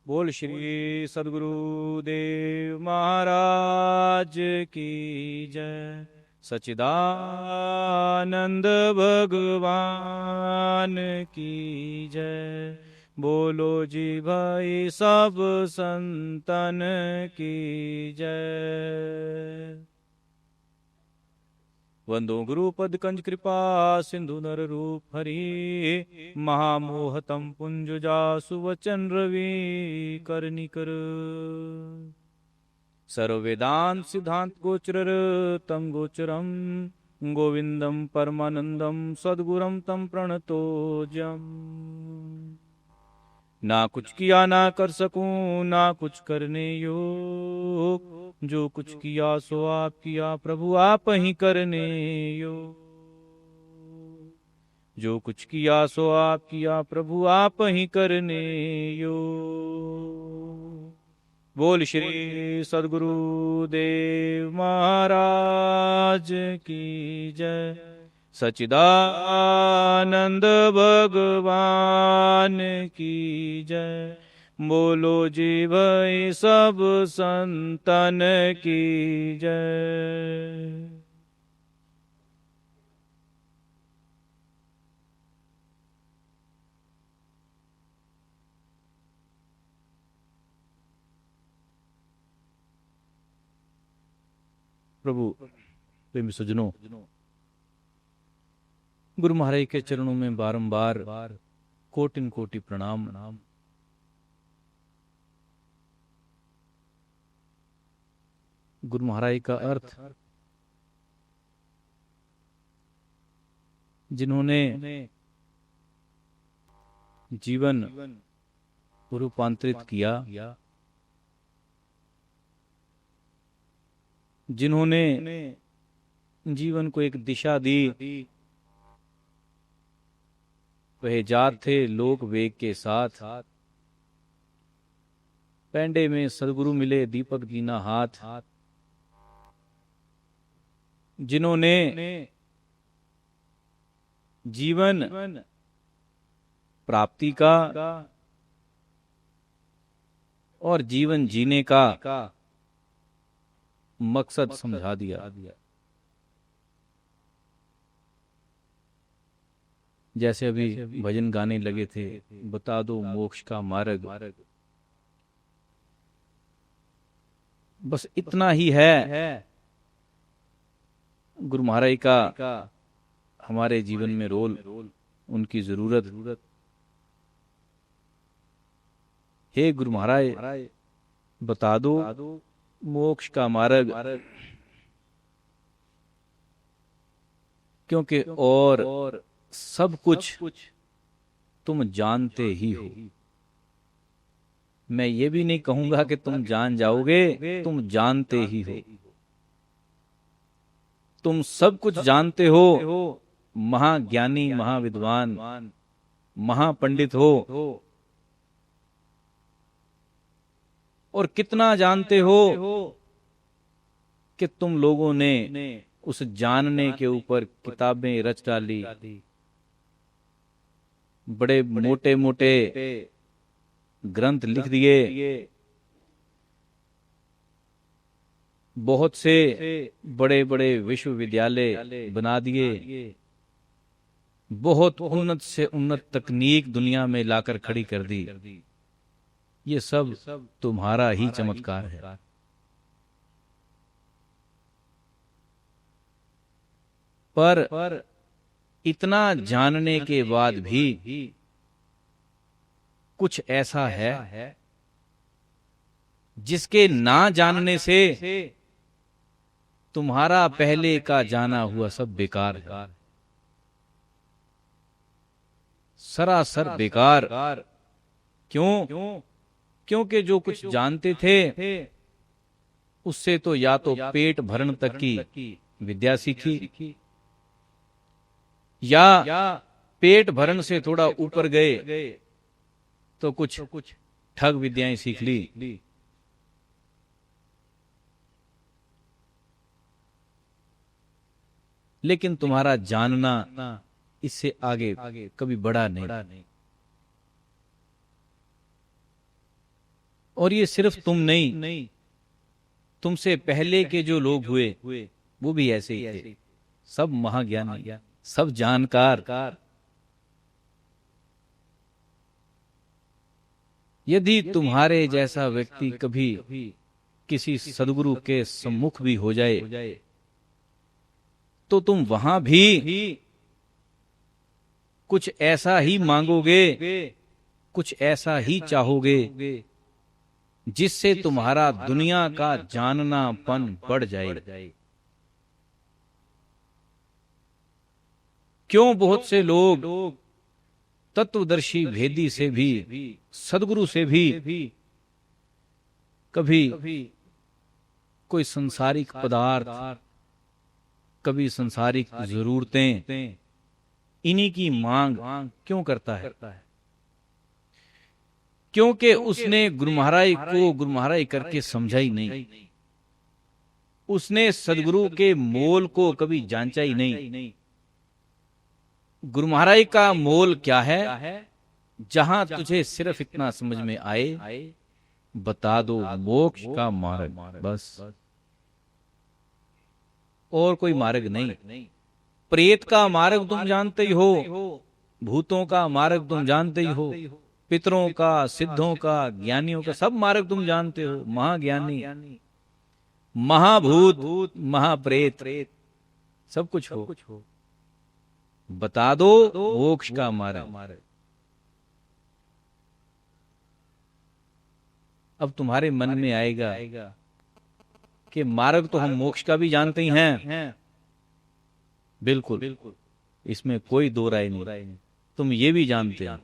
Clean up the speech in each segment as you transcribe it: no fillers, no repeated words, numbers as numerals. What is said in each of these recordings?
बोल श्री सद्गुरु देव महाराज की जय। सच्चिदानंद भगवान की जय। बोलो जी भाई सब संतन की जय। वंदो गुरुपद कंज कृपा सिंधु नर रूप हरि। महामोहतम पुंजुजा सुवचन रवि करनिकर। सर्व वेदांत सिद्धांत गोचर तम गोचरम। गोविंदम परमानंदम सद्गुरम तम प्रणतोजम। ना कुछ किया ना कर सकूं ना कुछ करने योग। जो कुछ किया सो आप किया प्रभु आप ही करने योग। जो कुछ किया सो आप किया प्रभु आप ही करने योग। बोल श्री सद्गुरु देव महाराज की जय। सच्चिदानंद भगवान की जय। बोलो जी भाई सब संतन की जय। प्रभु प्रेमी सज्जनों, गुरु महाराज के चरणों में बारंबार कोटिन कोटि प्रणाम। गुरु महाराज का अर्थ जिन्होंने जीवन रूपांतरित किया, जिन्होंने जीवन को एक दिशा दी, वह जात थे लोक वेग के साथ। पैंडे में सदगुरु मिले दीपक दीना हाथ। जिन्होंने जीवन प्राप्ति का और जीवन जीने का मकसद समझा दिया। जैसे अभी भजन गाने लगे थे, बता दो मोक्ष का मार्ग। बस इतना ही है गुरु महाराज का हमारे जीवन में रोल, उनकी जरूरत। हे गुरु महाराज बता दो मोक्ष का मार्ग। क्योंकि और सब कुछ तुम जानते ही हो। मैं ये भी नहीं कहूंगा कि तुम जान जाओगे, तुम जानते ही हो। तुम सब कुछ जानते हो, महाज्ञानी महाविद्वान महापंडित हो। और कितना जानते हो कि तुम लोगों ने उस जानने के ऊपर किताबें रच डाली, बड़े मोटे मोटे ग्रंथ लिख दिए, बहुत से बड़े बड़े विश्वविद्यालय बना दिए, बहुत उन्नत से उन्नत तकनीक दुनिया में लाकर खड़ी कर दी। ये सब तुम्हारा ही चमत्कार है। पर इतना जानने के बाद भी कुछ ऐसा है जिसके ना जानने से तुम्हारा पहले का जाना हुआ सब बेकार है, सरासर बेकार। क्यों? क्योंकि जो कुछ जानते थे उससे तो या तो पेट भरण तक की विद्या सीखी, या पेट भरण से थोड़ा ऊपर गए तो कुछ ठग विद्याएं सीख ली। लेकिन तुम्हारा जानना इससे आगे कभी बढ़ा नहीं। और ये सिर्फ तुम नहीं, तुमसे पहले के जो लोग हुए वो भी ऐसे ही थे। सब महाज्ञानी, सब जानकार। यदि तुम्हारे जैसा व्यक्ति कभी किसी सदगुरु के सम्मुख भी हो जाए तो तुम वहां भी कुछ ऐसा ही मांगोगे, कुछ ऐसा ही चाहोगे जिससे तुम्हारा दुनिया का जाननापन बढ़ जाए। क्यों बहुत से लोग तत्वदर्शी भेदी से भी, सदगुरु से भी कभी कोई संसारिक पदार्थ, कभी संसारिक जरूरतें, इन्हीं की मांग क्यों करता है? क्योंकि उसने गुरु महाराज को गुरु महाराज करके समझा ही नहीं, उसने सदगुरु के मोल को कभी जांचा ही नहीं। गुरु महाराज का मोल क्या है? जहां तुझे सिर्फ इतना समझ में आए, बता दो मोक्ष का मार्ग, बस, और कोई मार्ग नहीं। प्रेत का मार्ग तुम जानते ही हो, भूतों का मार्ग तुम जानते ही हो, पितरों का, सिद्धों का, ज्ञानियों का सब मार्ग तुम जानते हो। महाज्ञानी, महाभूत, महाप्रेत, सब कुछ हो, बता दो मोक्ष का मार्ग। अब तुम्हारे मन में आएगा कि मार्ग तो हम मोक्ष का भी जानते ही हैं। बिल्कुल, इसमें कोई दो राय नहीं, तुम ये भी जानते हो।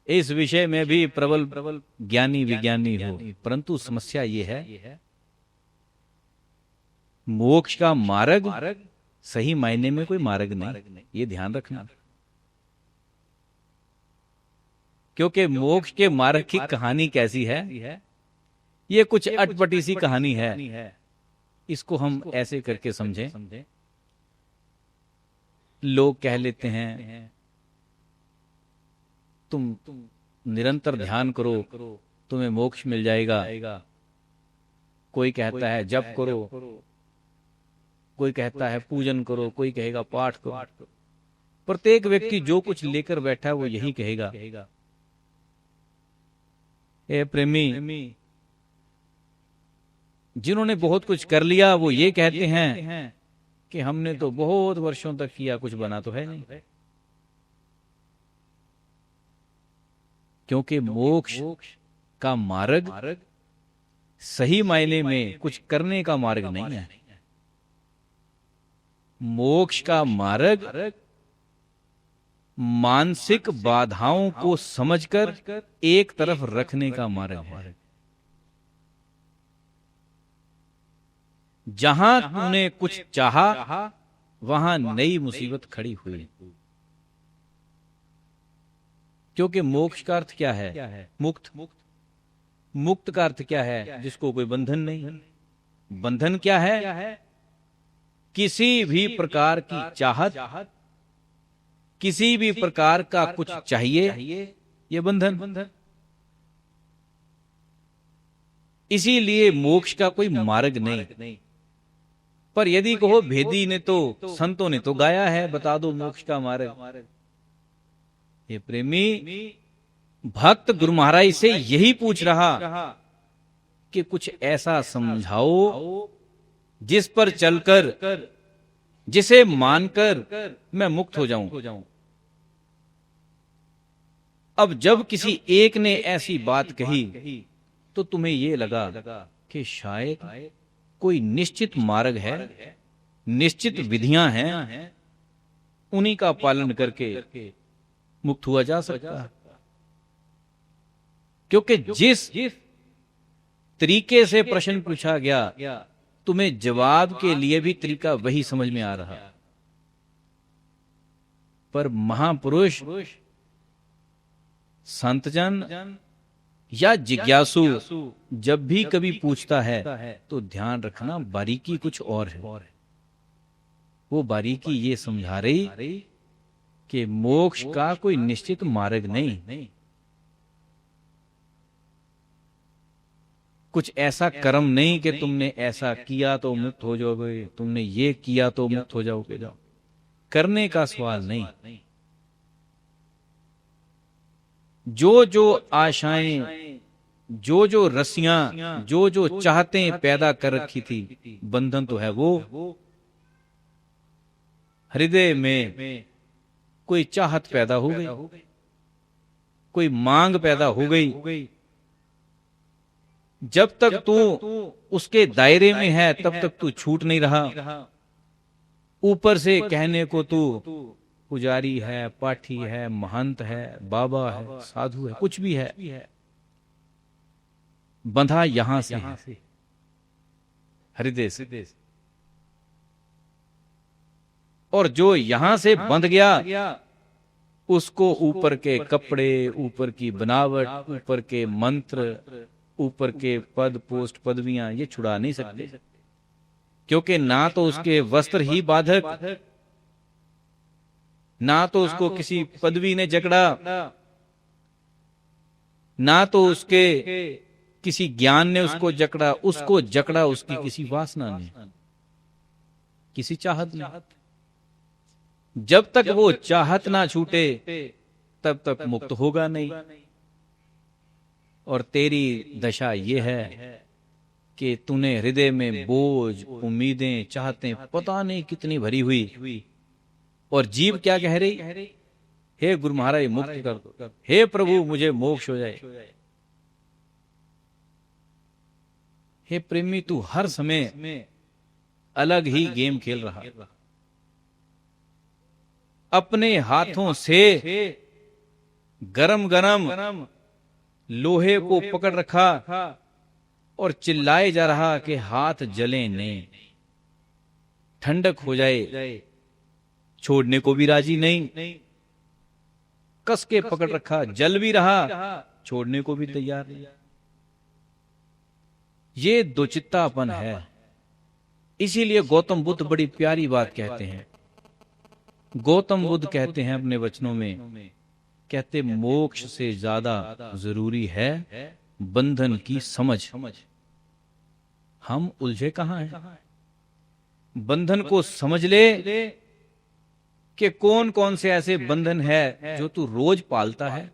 इस विषय में भी प्रबल ज्ञानी विज्ञानी हो, परंतु समस्या ये है मोक्ष का मार्ग सही मायने में कोई मार्ग नहीं, ये ध्यान रखना। क्योंकि मोक्ष के मार्ग की कहानी कैसी है, ये कुछ अटपटी सी कहानी है। इसको हम ऐसे करके समझें। लोग कह लेते हैं तुम निरंतर ध्यान करो, तुम्हें मोक्ष मिल जाएगा। कोई कहता है जप करो, कोई कहता है पूजन करो, कोई कहेगा पाठ करो। प्रत्येक व्यक्ति जो कुछ लेकर बैठा है वो यही कहेगा। ए प्रेमी, जिन्होंने बहुत कुछ कर लिया वो ये कहते हैं कि हमने तो बहुत वर्षों तक किया, कुछ बना तो है नहीं। क्योंकि मोक्ष का मार्ग सही मायने में कुछ करने का मार्ग नहीं है। मोक्ष का मार्ग मानसिक बाधाओं को समझकर एक तरफ रखने का मार्ग है। जहां तूने कुछ चाहा वहां नई मुसीबत खड़ी हुई। क्योंकि मोक्ष का अर्थ क्या है? मुक्त का अर्थ क्या है? जिसको कोई बंधन नहीं। बंधन क्या है? किसी भी प्रकार की चाहत, किसी भी प्रकार का कुछ चाहिए, ये बंधन। इसीलिए मोक्ष का कोई मार्ग नहीं। पर यदि कहो भेदी ने तो, संतों ने तो गाया है, बता दो मोक्ष का मार्ग। ये प्रेमी भक्त गुरु महाराज से यही पूछ रहा कि कुछ ऐसा समझाओ जिस पर चलकर, जिसे मानकर मैं मुक्त हो जाऊं। अब जब किसी एक ने ऐसी बात कही तो तुम्हें यह लगा कि शायद कोई निश्चित मार्ग है, निश्चित विधियां हैं, उन्हीं का पालन करके मुक्त हुआ जा सकता है। क्योंकि जिस तरीके से प्रश्न पूछा गया, तुम्हें जवाब के लिए भी तरीका वही समझ में आ रहा। पर महापुरुष, संतजन या जिज्ञासु जब भी कभी पूछता है तो ध्यान रखना बारीकी कुछ और है। वो बारीकी ये समझा रही कि मोक्ष का कोई निश्चित मार्ग नहीं। कुछ ऐसा कर्म नहीं कि तुमने ऐसा किया तो मुक्त हो जाओगे, तुमने ये किया तो मुक्त हो जाओगे। करने का सवाल नहीं। जो जो आशाएं, जो जो रस्सियां, जो जो चाहतें पैदा कर रखी थी, बंधन तो है वो। हृदय में कोई चाहत पैदा हो गई, कोई मांग पैदा हो गई, जब तक तू उसके दायरे में है तब तक तू छूट नहीं रहा। ऊपर से कहने को तू पुजारी है, पाठी है, महंत है, बाबा है, साधु है, कुछ भी है, बंधा यहां से है, हृदय से। और जो यहां से बंध गया उसको ऊपर के कपड़े, ऊपर की बनावट, ऊपर के मंत्र, ऊपर के पद पोस्ट पदवियां ये छुड़ा नहीं सकते, क्योंकि ना तो उसके वस्त्र ही बाधक, ना तो उसको किसी पदवी ने जकड़ा, ना तो उसके किसी ज्ञान ने उसको जकड़ा, उसको जकड़ा उसकी किसी वासना ने, किसी चाहत ने। जब तक वो चाहत ना छूटे तब तक मुक्त होगा नहीं। और तेरी दशा ये है कि तूने हृदय में बोझ, उम्मीदें, चाहतें पता नहीं कितनी भरी हुई, और जीव क्या कह रही, हे गुरु महाराज मुक्त कर दो, हे प्रभु मुझे मोक्ष हो जाए। हे प्रेमी, तू हर समय अलग ही गेम खेल रहा। अपने हाथों से गरम गरम लोहे को पकड़ रखा और चिल्लाए जा रहा कि हाथ जले नहीं, ठंडक हो जाए, छोड़ने को भी राजी नहीं। कस के पकड़ रखा, जल भी रहा, छोड़ने को भी तैयार नहीं। ये दोचित्तापन है। इसीलिए गौतम बुद्ध बड़ी प्यारी बात कहते हैं। गौतम बुद्ध कहते हैं अपने वचनों में, कहते मोक्ष से ज्यादा जरूरी है बंधन की समझ। हम उलझे कहां हैं? बंधन को समझ ले कि कौन कौन से ऐसे बंधन है जो तू रोज पालता है,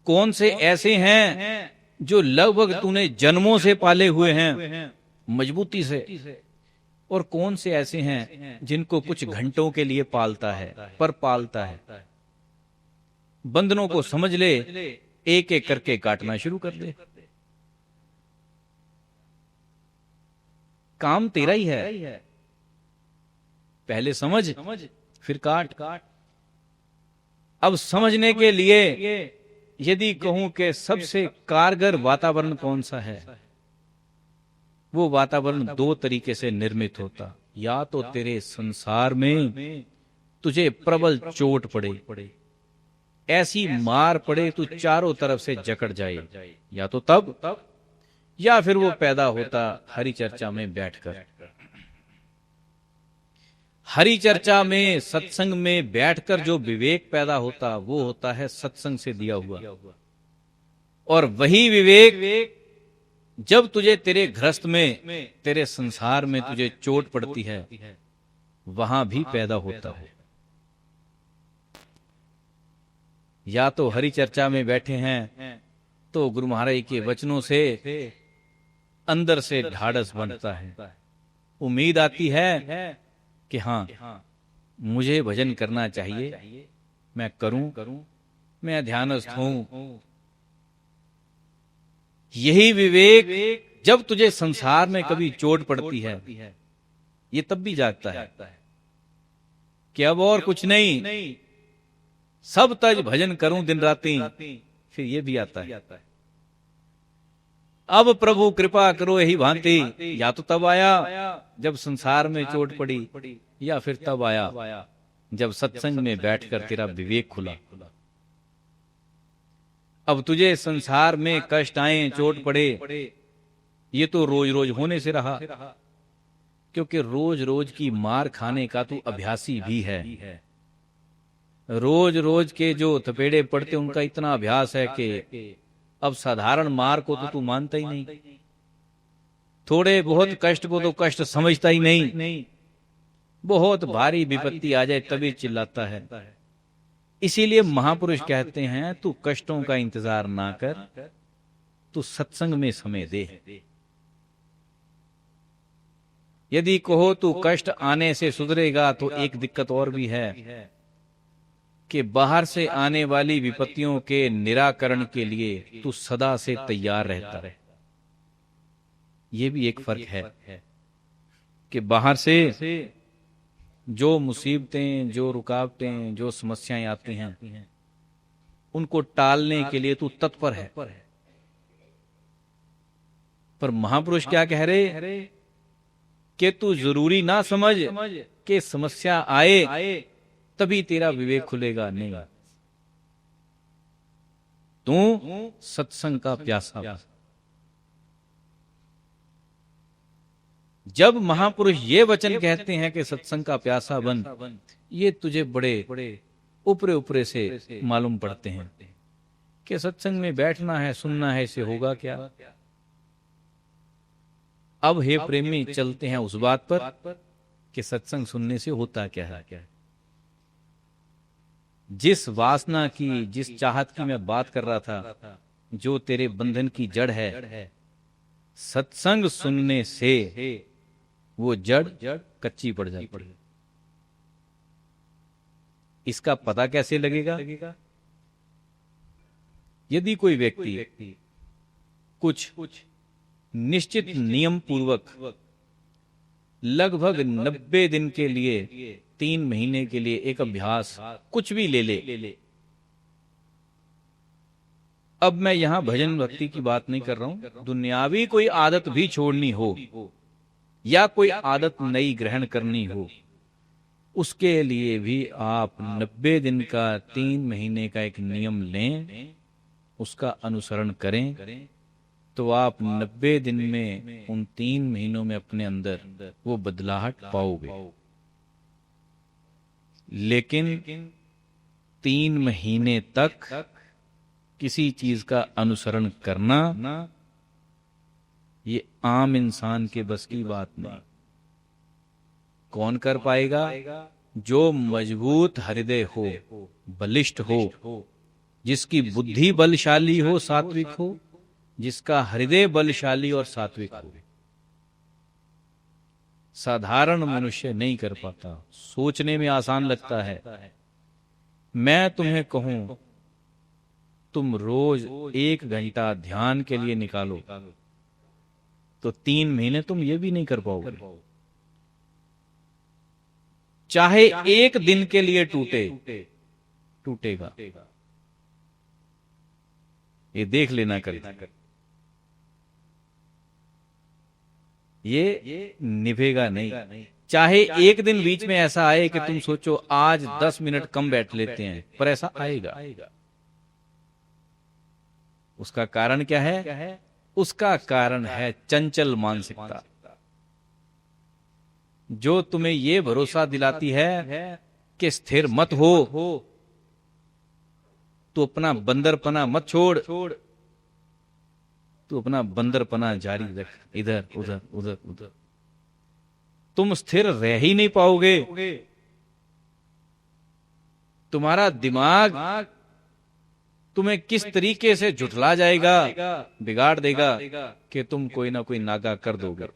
कौन से ऐसे हैं जो लगभग तूने जन्मों से पाले हुए हैं मजबूती से, और कौन से ऐसे हैं जिनको कुछ घंटों के लिए पालता है, पर पालता है। बंधनों को समझ ले, एक एक करके काटना शुरू कर दे। काम तेरा ही है, पहले समझ फिर काट। अब समझने के लिए यदि कहूं कि सबसे कारगर वातावरण कौन सा है, वो वातावरण दो तरीके से निर्मित होता। या तो तेरे संसार में तुझे प्रबल चोट पड़े, ऐसी मार पड़े तू चारों तरफ से जकड़ जाए, या तो तब, या फिर वो पैदा होता हरि चर्चा में बैठकर। हरि चर्चा में, सत्संग में बैठकर जो विवेक पैदा होता वो होता है सत्संग से दिया हुआ। और वही विवेक जब तुझे तेरे गृहस्थ में, तेरे संसार में तुझे चोट पड़ती है, वहां भी पैदा होता है। या तो हरि चर्चा में बैठे हैं तो गुरु महाराज के वचनों से अंदर से ढाढ़स बनता है, उम्मीद आती है कि हाँ मुझे भजन करना चाहिए, मैं करूं, मैं ध्यानस्थ हूं। यही विवेक जब तुझे संसार में कभी चोट पड़ती है, ये तब भी जागता है कि अब और कुछ नहीं, सब तज भजन करूं दिन राती। फिर ये भी आता है, अब प्रभु कृपा करो यही भांति। या तो तब आया जब संसार में चोट पड़ी, या फिर तब आया जब सत्संग में बैठकर तेरा विवेक खुला। अब तुझे संसार में कष्ट आए, चोट पड़े, ये तो रोज रोज होने से रहा, क्योंकि रोज रोज की मार खाने का तू अभ्यासी भी है। रोज रोज के जो थपेड़े पड़ते उनका इतना अभ्यास है कि अब साधारण मार को तो तू मानता ही नहीं। थोड़े बहुत कष्ट को तो कष्ट समझता ही नहीं, बहुत भारी विपत्ति आ जाए तभी चिल्लाता है। इसीलिए महापुरुष कहते हैं तू कष्टों का इंतजार ना कर, तू सत्संग में समय दे। यदि कहो तू कष्ट आने से सुधरेगा तो एक दिक्कत और भी है कि बाहर से आने वाली विपत्तियों के निराकरण के लिए तू सदा से तैयार रहता रहे। ये भी एक फर्क है कि बाहर से जो मुसीबतें, जो रुकावटें, जो समस्याएं आती हैं, उनको टालने के लिए तू तत्पर है। पर महापुरुष क्या कह रहे कि तू जरूरी ना समझ कि समस्या आए तभी तेरा विवेक खुलेगा, नहीं। तू सत्संग का प्यासा। जब महापुरुष ये वचन कहते हैं कि सत्संग का प्यासा बन, ये तुझे बड़े ऊपरे ऊपरे से मालूम पड़ते हैं कि सत्संग में बैठना है, सुनना है, इससे होगा क्या। अब हे प्रेमी चलते हैं उस बात पर कि सत्संग सुनने से होता क्या है। जिस वासना की, जिस चाहत की मैं बात कर रहा था, जो तेरे बंधन की जड़ है, सत्संग सुनने से वो जड़ कच्ची पड़ जाती है। इसका पता कैसे लगेगा? यदि कोई व्यक्ति कुछ निश्चित नियम पूर्वक लगभग 90 दिन के लिए, 3 महीने के लिए एक अभ्यास कुछ भी ले ले। अब मैं यहां भजन भक्ति की बात नहीं कर रहा हूं, दुनियावी कोई आदत भी छोड़नी हो या कोई आदत नई ग्रहण करनी हो, उसके लिए भी आप 90 दिन का, 3 महीने का एक नियम लें, उसका अनुसरण करें, तो आप 90 दिन में, उन 3 महीनों में अपने अंदर वो बदलाहट पाओगे। लेकिन 3 महीने तक किसी चीज का अनुसरण करना ये आम इंसान के बस की बात नहीं। कौन कर पाएगा? जो मजबूत हृदय हो, बलिष्ठ हो, जिसकी बुद्धि बलशाली हो, सात्विक हो, जिसका हृदय बलशाली और सात्विक हो। साधारण मनुष्य नहीं कर पाता, सोचने में आसान लगता है। मैं तुम्हें कहूं तुम रोज 1 घंटा ध्यान के लिए निकालो तो 3 महीने तुम ये भी नहीं कर पाओगे। चाहे 1 दिन के लिए टूटेगा, ये देख लेना कर, ये निभेगा नहीं। चाहे 1 दिन बीच में ऐसा आए कि तुम सोचो आज 10 मिनट कम बैठ लेते हैं, पर ऐसा आएगा। उसका कारण क्या है? उसका कारण है चंचल मानसिकता, जो तुम्हें ये भरोसा दिलाती है कि स्थिर मत हो, तू अपना बंदरपना मत छोड़, तू अपना बंदरपना जारी रख, इधर उधर उधर उधर। तुम स्थिर रह ही नहीं पाओगे। तुम्हारा दिमाग तुम्हें किस तरीके से झुठला जाएगा, बिगाड़ देगा कि तुम कोई ना कोई नागा कर दोगे।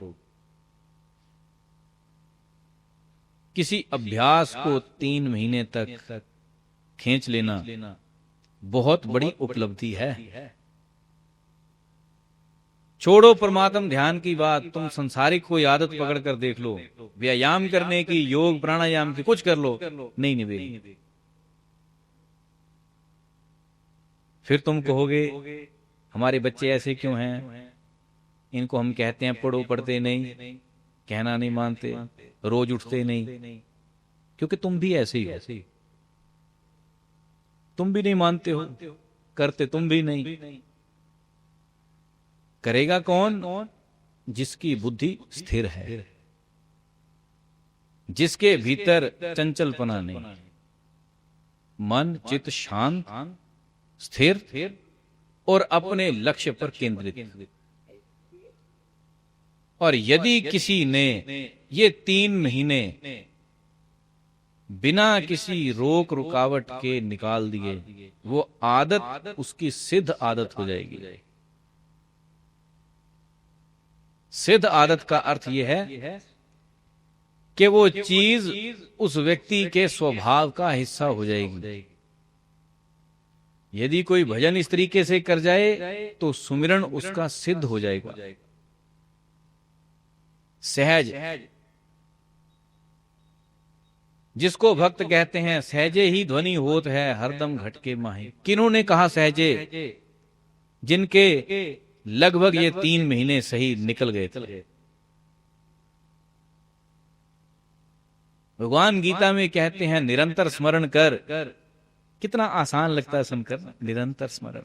किसी अभ्यास को 3 महीने तक खींच लेना बहुत बड़ी उपलब्धि है। छोड़ो परमात्म ध्यान की बात, तुम संसारिक कोई आदत पकड़ कर देख लो, व्यायाम करने की, योग प्राणायाम की, कुछ कर लो, नहीं निभेगी। फिर तुम कहोगे हमारे बच्चे ऐसे क्यों हैं, इनको हम कहते हैं पढ़ो, पढ़ते नहीं, कहना नहीं मानते, रोज उठते नहीं। क्योंकि तुम भी ऐसे ही हो, तुम भी नहीं मानते हो, करते तुम भी नहीं। करेगा कौन? जिसकी बुद्धि स्थिर है, जिसके भीतर चंचलपना नहीं, मन चित्त शांत, स्थिर और अपने लक्ष्य पर केंद्रित। और यदि किसी ने ये 3 महीने बिना किसी रोक रुकावट के निकाल दिए, वो आदत उसकी सिद्ध आदत हो जाएगी। सिद्ध आदत का अर्थ यह है कि वो चीज उस व्यक्ति के स्वभाव का हिस्सा हो जाएगी। यदि कोई भजन इस तरीके से कर जाए तो सुमिरन उसका सिद्ध हो जाएगा, सहज। जिसको भक्त कहते हैं सहजे ही ध्वनि होत है हरदम घटके माही। किन्होंने कहा सहजे? जिनके लगभग ये 3 महीने सही निकल गए थे। भगवान गीता में कहते हैं निरंतर स्मरण कर। कितना आसान लगता है सुनकर, निरंतर स्मरण।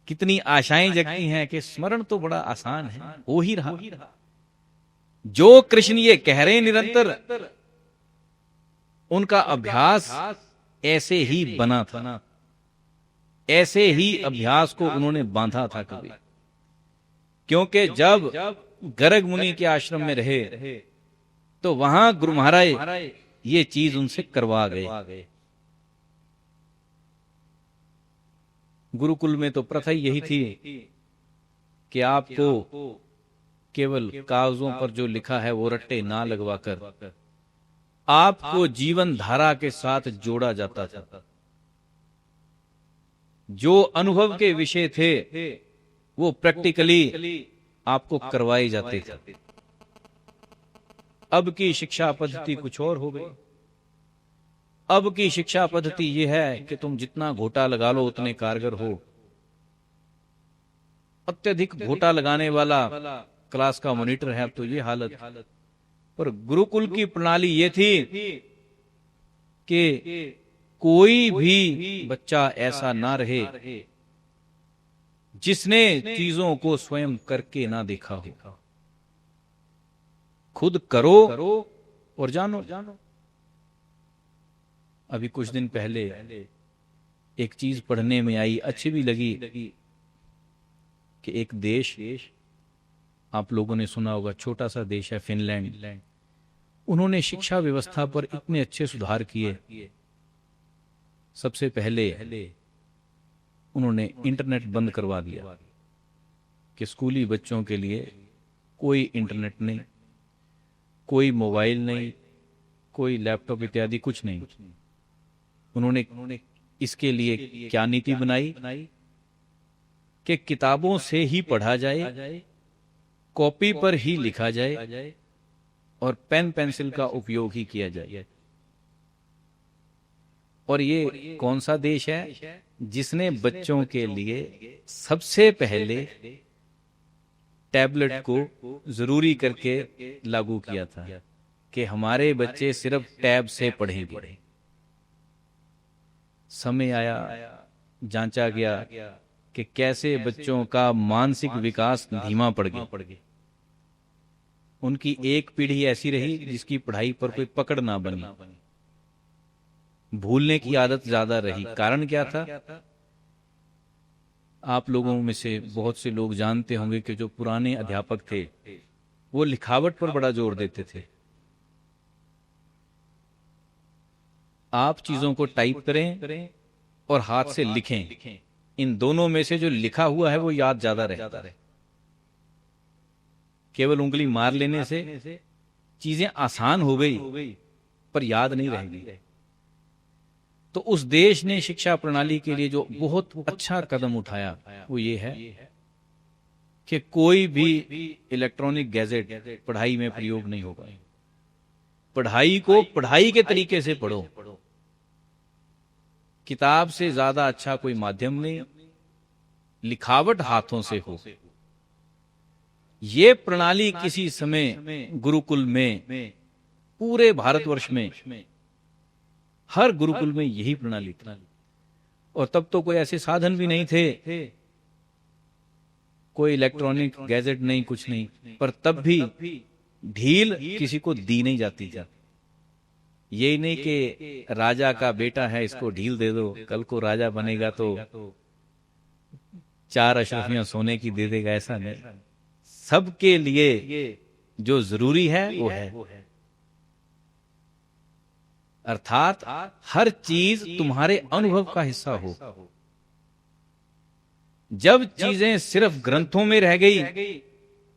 कितनी आशाएं जगती हैं कि स्मरण तो बड़ा आसान है, हो ही रहा। जो कृष्ण ये कह रहे हैं निरंतर, उनका अभ्यास ऐसे ही बना था, ऐसे ही अभ्यास को उन्होंने बांधा था कभी। क्योंकि जब गर्ग मुनि के आश्रम में रहे तो वहां गुरु महाराज ये चीज उनसे करवा गए। गुरुकुल में तो प्रथा यही थी कि आपको केवल कागजों पर जो लिखा है वो रट्टे ना लगवाकर आपको जीवन धारा के साथ जोड़ा जाता था। जो अनुभव के विषय थे वो प्रैक्टिकली आपको करवाए जाते थे। अब की शिक्षा पद्धति कुछ और हो गई। अब की शिक्षा पद्धति यह है कि तुम जितना घोटा लगा लो उतने कारगर हो। अत्यधिक घोटा लगाने वाला क्लास का मॉनिटर है, अब तो ये हालत। पर गुरुकुल की प्रणाली ये थी कि कोई भी बच्चा ऐसा ना रहे जिसने चीजों को स्वयं करके ना देखा हो। खुद करो और जानो। अभी कुछ दिन पहले एक चीज पढ़ने में आई, अच्छी भी लगी, कि एक देश, आप लोगों ने सुना होगा, छोटा सा देश है फिनलैंड। उन्होंने शिक्षा व्यवस्था पर इतने अच्छे सुधार किए। सबसे पहले उन्होंने इंटरनेट बंद करवा दिया कि स्कूली बच्चों के लिए कोई इंटरनेट नहीं, कोई मोबाइल नहीं, कोई लैपटॉप इत्यादि कुछ नहीं। उन्होंने इसके लिए क्या नीति बनाई कि किताबों से ही पढ़ा जाए, कॉपी पर ही लिखा जाए और पेन पेंसिल का उपयोग ही किया जाए। और ये कौन सा देश है जिसने बच्चों के लिए सबसे पहले टैबलेट को जरूरी करके लागू किया था कि हमारे बच्चे सिर्फ टैब से पढ़ेंगे। समय आया, जांचा गया कि कैसे बच्चों का मानसिक विकास धीमा पड़ गया। उनकी एक पीढ़ी ऐसी रही जिसकी पढ़ाई पर कोई पकड़ ना बनी, भूलने की आदत ज्यादा रही। कारण क्या था? आप लोगों में से बहुत से लोग जानते होंगे कि जो पुराने अध्यापक थे वो लिखावट पर बड़ा जोर देते थे। आप चीजों को टाइप करें और हाथ से लिखें, इन दोनों में से जो लिखा हुआ है वो याद ज्यादा रहता है। केवल उंगली मार लेने से चीजें आसान हो गई पर याद नहीं रहेगी। तो उस देश ने शिक्षा प्रणाली के लिए जो बहुत अच्छा कदम उठाया वो ये है कि कोई भी इलेक्ट्रॉनिक गैजेट पढ़ाई में प्रयोग नहीं होगा। पढ़ाई को पढ़ाई के तरीके से पढ़ो। किताब से ज्यादा अच्छा कोई माध्यम नहीं, लिखावट हाथों से हो। ये प्रणाली किसी समय गुरुकुल में, पूरे भारतवर्ष में हर गुरुकुल में यही प्रणाली थी। और तब तो कोई ऐसे साधन भी नहीं थे, कोई इलेक्ट्रॉनिक गैजेट नहीं, कुछ नहीं। पर तब भी ढील किसी को दी नहीं जाती थी। यही नहीं कि राजा का बेटा है इसको ढील दे दो, कल को राजा बनेगा तो 4 अशरफियां सोने की दे देगा, ऐसा नहीं। सबके लिए जो जरूरी है वो है। अर्थात हर चीज तुम्हारे अनुभव का हिस्सा हो। जब चीजें सिर्फ ग्रंथों में रह गई,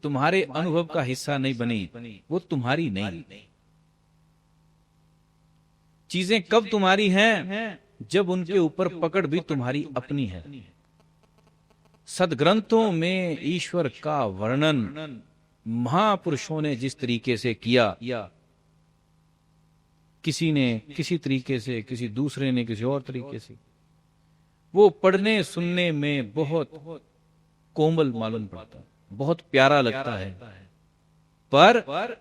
तुम्हारे अनुभव का हिस्सा नहीं बनी, वो तुम्हारी नहीं। चीजें कब तुम्हारी हैं? जब उनके ऊपर पकड़ भी तुम्हारी अपनी है। सदग्रंथों में ईश्वर का वर्णन महापुरुषों ने जिस तरीके से किया, किसी ने किसी तरीके से, किसी दूसरे ने किसी और तरीके से, वो पढ़ने सुनने में बहुत कोमल मालूम पड़ता, बहुत प्यारा लगता है, पर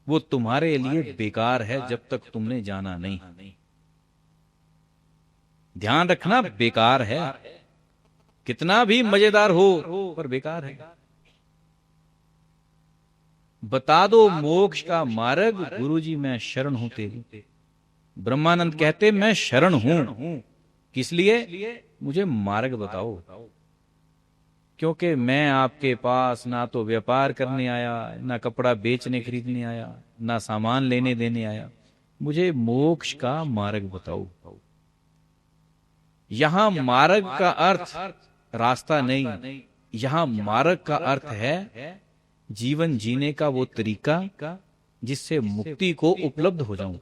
वो तुम्हारे लिए बेकार है जब तक तुमने जाना नहीं। ध्यान रखना, बेकार है। कितना भी मजेदार हो पर बेकार है। बता दो मोक्ष का मार्ग, गुरुजी मैं शरण हूं तेरी। ब्रह्मानंद कहते मैं शरण हूं, किस लिए? मुझे मार्ग बताओ। क्योंकि मैं आपके पास ना तो व्यापार करने आया, ना कपड़ा बेचने खरीदने आया, ना सामान लेने देने आया। मुझे मोक्ष का मार्ग बताओ। यहां मार्ग का अर्थ रास्ता नहीं, यहां मार्ग का अर्थ है जीवन जीने का वो तरीका जिससे मुक्ति को उपलब्ध हो जाऊं।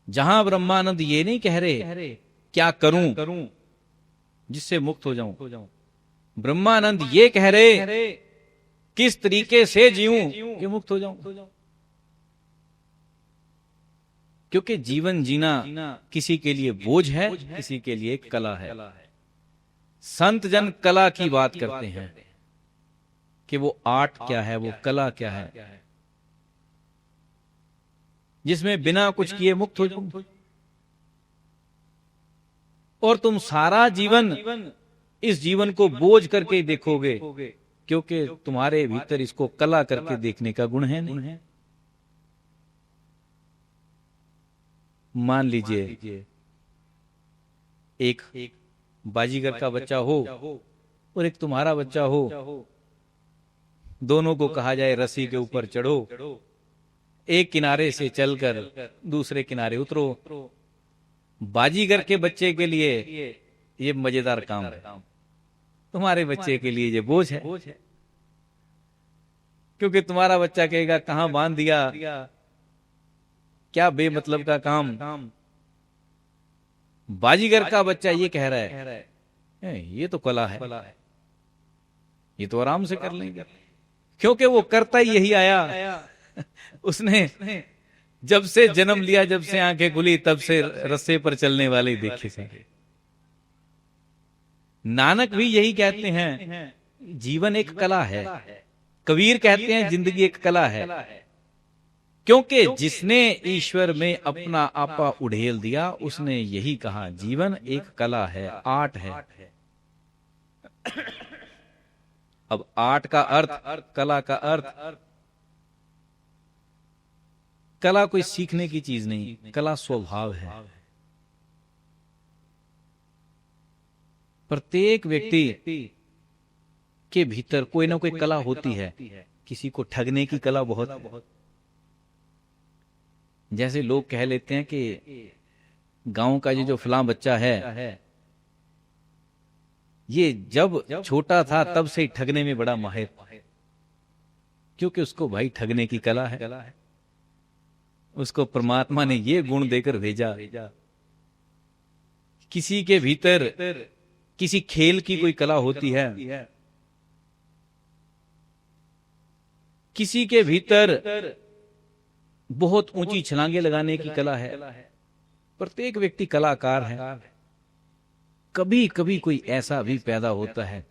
जहां ब्रह्मानंद ये नहीं कह रहे क्या करूं जिससे मुक्त हो जाऊं। ब्रह्मानंद ये कह रहे किस तरीके से जीऊं कि मुक्त हो जाऊं। क्योंकि जीवन जीना किसी के लिए बोझ है, किसी के लिए कला है। संत जन कला की बात करते हैं कि वो आर्ट क्या है, वो कला क्या है, जिसमें बिना कुछ किए मुक्त हो जाओ। और तुम सारा जीवन इस जीवन को बोझ करके ही देखोगे, क्योंकि तुम्हारे भीतर इसको कला करके देखने का गुण है नहीं। मान लीजिए एक बाजीगर का बच्चा हो और एक तुम्हारा बच्चा हो, दोनों को कहा जाए रस्सी के ऊपर चढ़ो, एक किनारे से चलकर दूसरे किनारे उतरो। बाजीगर के बच्चे के लिए ये मजेदार काम है, तुम्हारे बच्चे के लिए ये बोझ है। क्योंकि तुम्हारा बच्चा कहेगा कहां बांध दिया, क्या बेमतलब का काम। बाजीगर का बच्चा ये कह रहा है ये तो कला है, ये तो आराम से कर लेंगे, क्योंकि वो करता ही यही आया। उसने जब से जन्म लिया, जब से आंखें खुली, तब से रस्से पर चलने वाले देखे सारे। नानक भी यही कहते हैं, जीवन एक कला है। कबीर कहते हैं जिंदगी एक कला है, क्योंकि जिसने ईश्वर में अपना आपा उड़ेल दिया, उसने यही कहा जीवन एक कला है, आर्ट है। अब आर्ट का अर्थ, कला का अर्थ, कला कोई सीखने की चीज नहीं, कला स्वभाव है। प्रत्येक व्यक्ति के भीतर कोई ना कोई कला होती है। किसी को ठगने की कला बहुत है। जैसे लोग कह लेते हैं कि गांव का ये जो फलां बच्चा है, ये जब छोटा था तब से ही ठगने में बड़ा माहिर, क्योंकि उसको भाई ठगने की कला है। उसको परमात्मा ने ये गुण देकर भेजा। किसी के भीतर किसी खेल की कोई कला होती है, किसी के भीतर बहुत ऊंची छलांगे लगाने की कला है। प्रत्येक व्यक्ति कलाकार है। कभी कभी कोई ऐसा भी पैदा होता है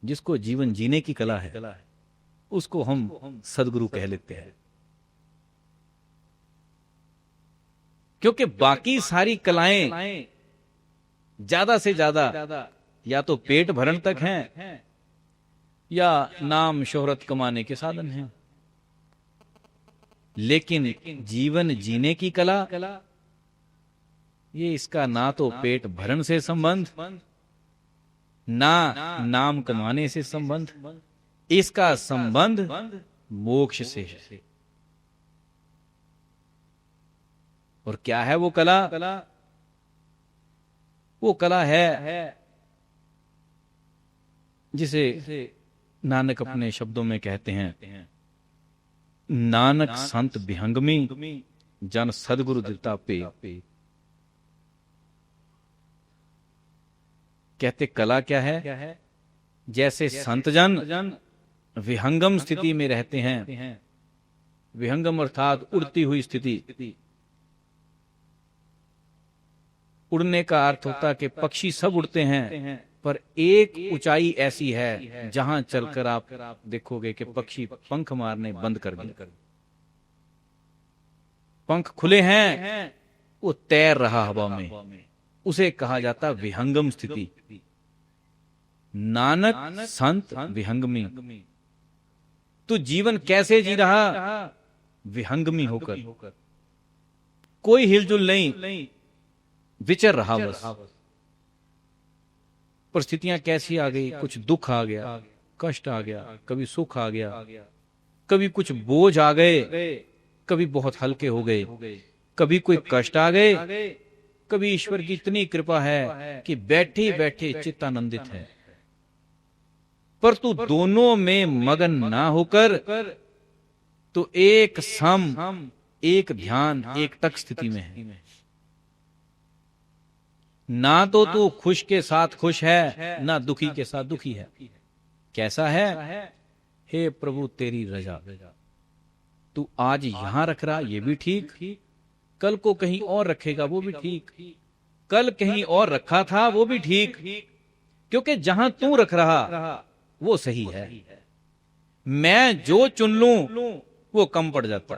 जिसको जीवन जीने की कला है, उसको हम सदगुरु कह लेते हैं। क्योंकि बाकी सारी कलाएं ज्यादा से ज्यादा या तो पेट भरण तक हैं या नाम शोहरत कमाने के साधन हैं। लेकिन जीवन जीने की कला ये इसका ना तो पेट भरण से संबंध, ना नाम कमाने से संबंध, इसका संबंध मोक्ष से है। और क्या है वो कला? वो कला है जिसे नानक अपने शब्दों में कहते हैं, नानक संत विहंगमी जन सदगुरु दिता पे। कहते कला क्या है? जैसे संत जन विहंगम स्थिति में रहते हैं, विहंगम अर्थात उड़ती हुई स्थिति। उड़ने का अर्थ होता है कि पक्षी सब उड़ते हैं, पर एक ऊंचाई ऐसी है जहां चलकर आप देखोगे कि पक्षी पंख मारने बंद कर दिए, पंख खुले हैं, वो तैर रहा हवा में, उसे कहा जाता विहंगम स्थिति। नानक संत विहंगमी। तो जीवन कैसे जी रहा? विहंगमी होकर, कोई हिलजुल नहीं, विचर रहा बस। परिस्थितियां कैसी आ गई? कुछ दुख आ गया, कष्ट आ गया, कभी सुख आ गया, कभी कुछ बोझ आ गए, कभी बहुत हल्के हो गए, कभी कोई कष्ट आ गए, कभी ईश्वर की इतनी कृपा है कि बैठे बैठे चित्त आनंदित है। पर तू दोनों में मगन ना होकर तो एक सम, एक ध्यान, एक टक स्थिति में है। ना तो तू खुश के साथ खुश है, ना दुखी के साथ दुखी है। कैसा है? हे प्रभु तेरी रजा, तू आज यहां रख रहा ये भी ठीक, कल को कहीं और रखेगा वो भी ठीक, कल कहीं और रखा था वो भी ठीक, क्योंकि जहां तू रख रहा वो सही है। मैं जो चुन लूं वो कम पड़ जाता,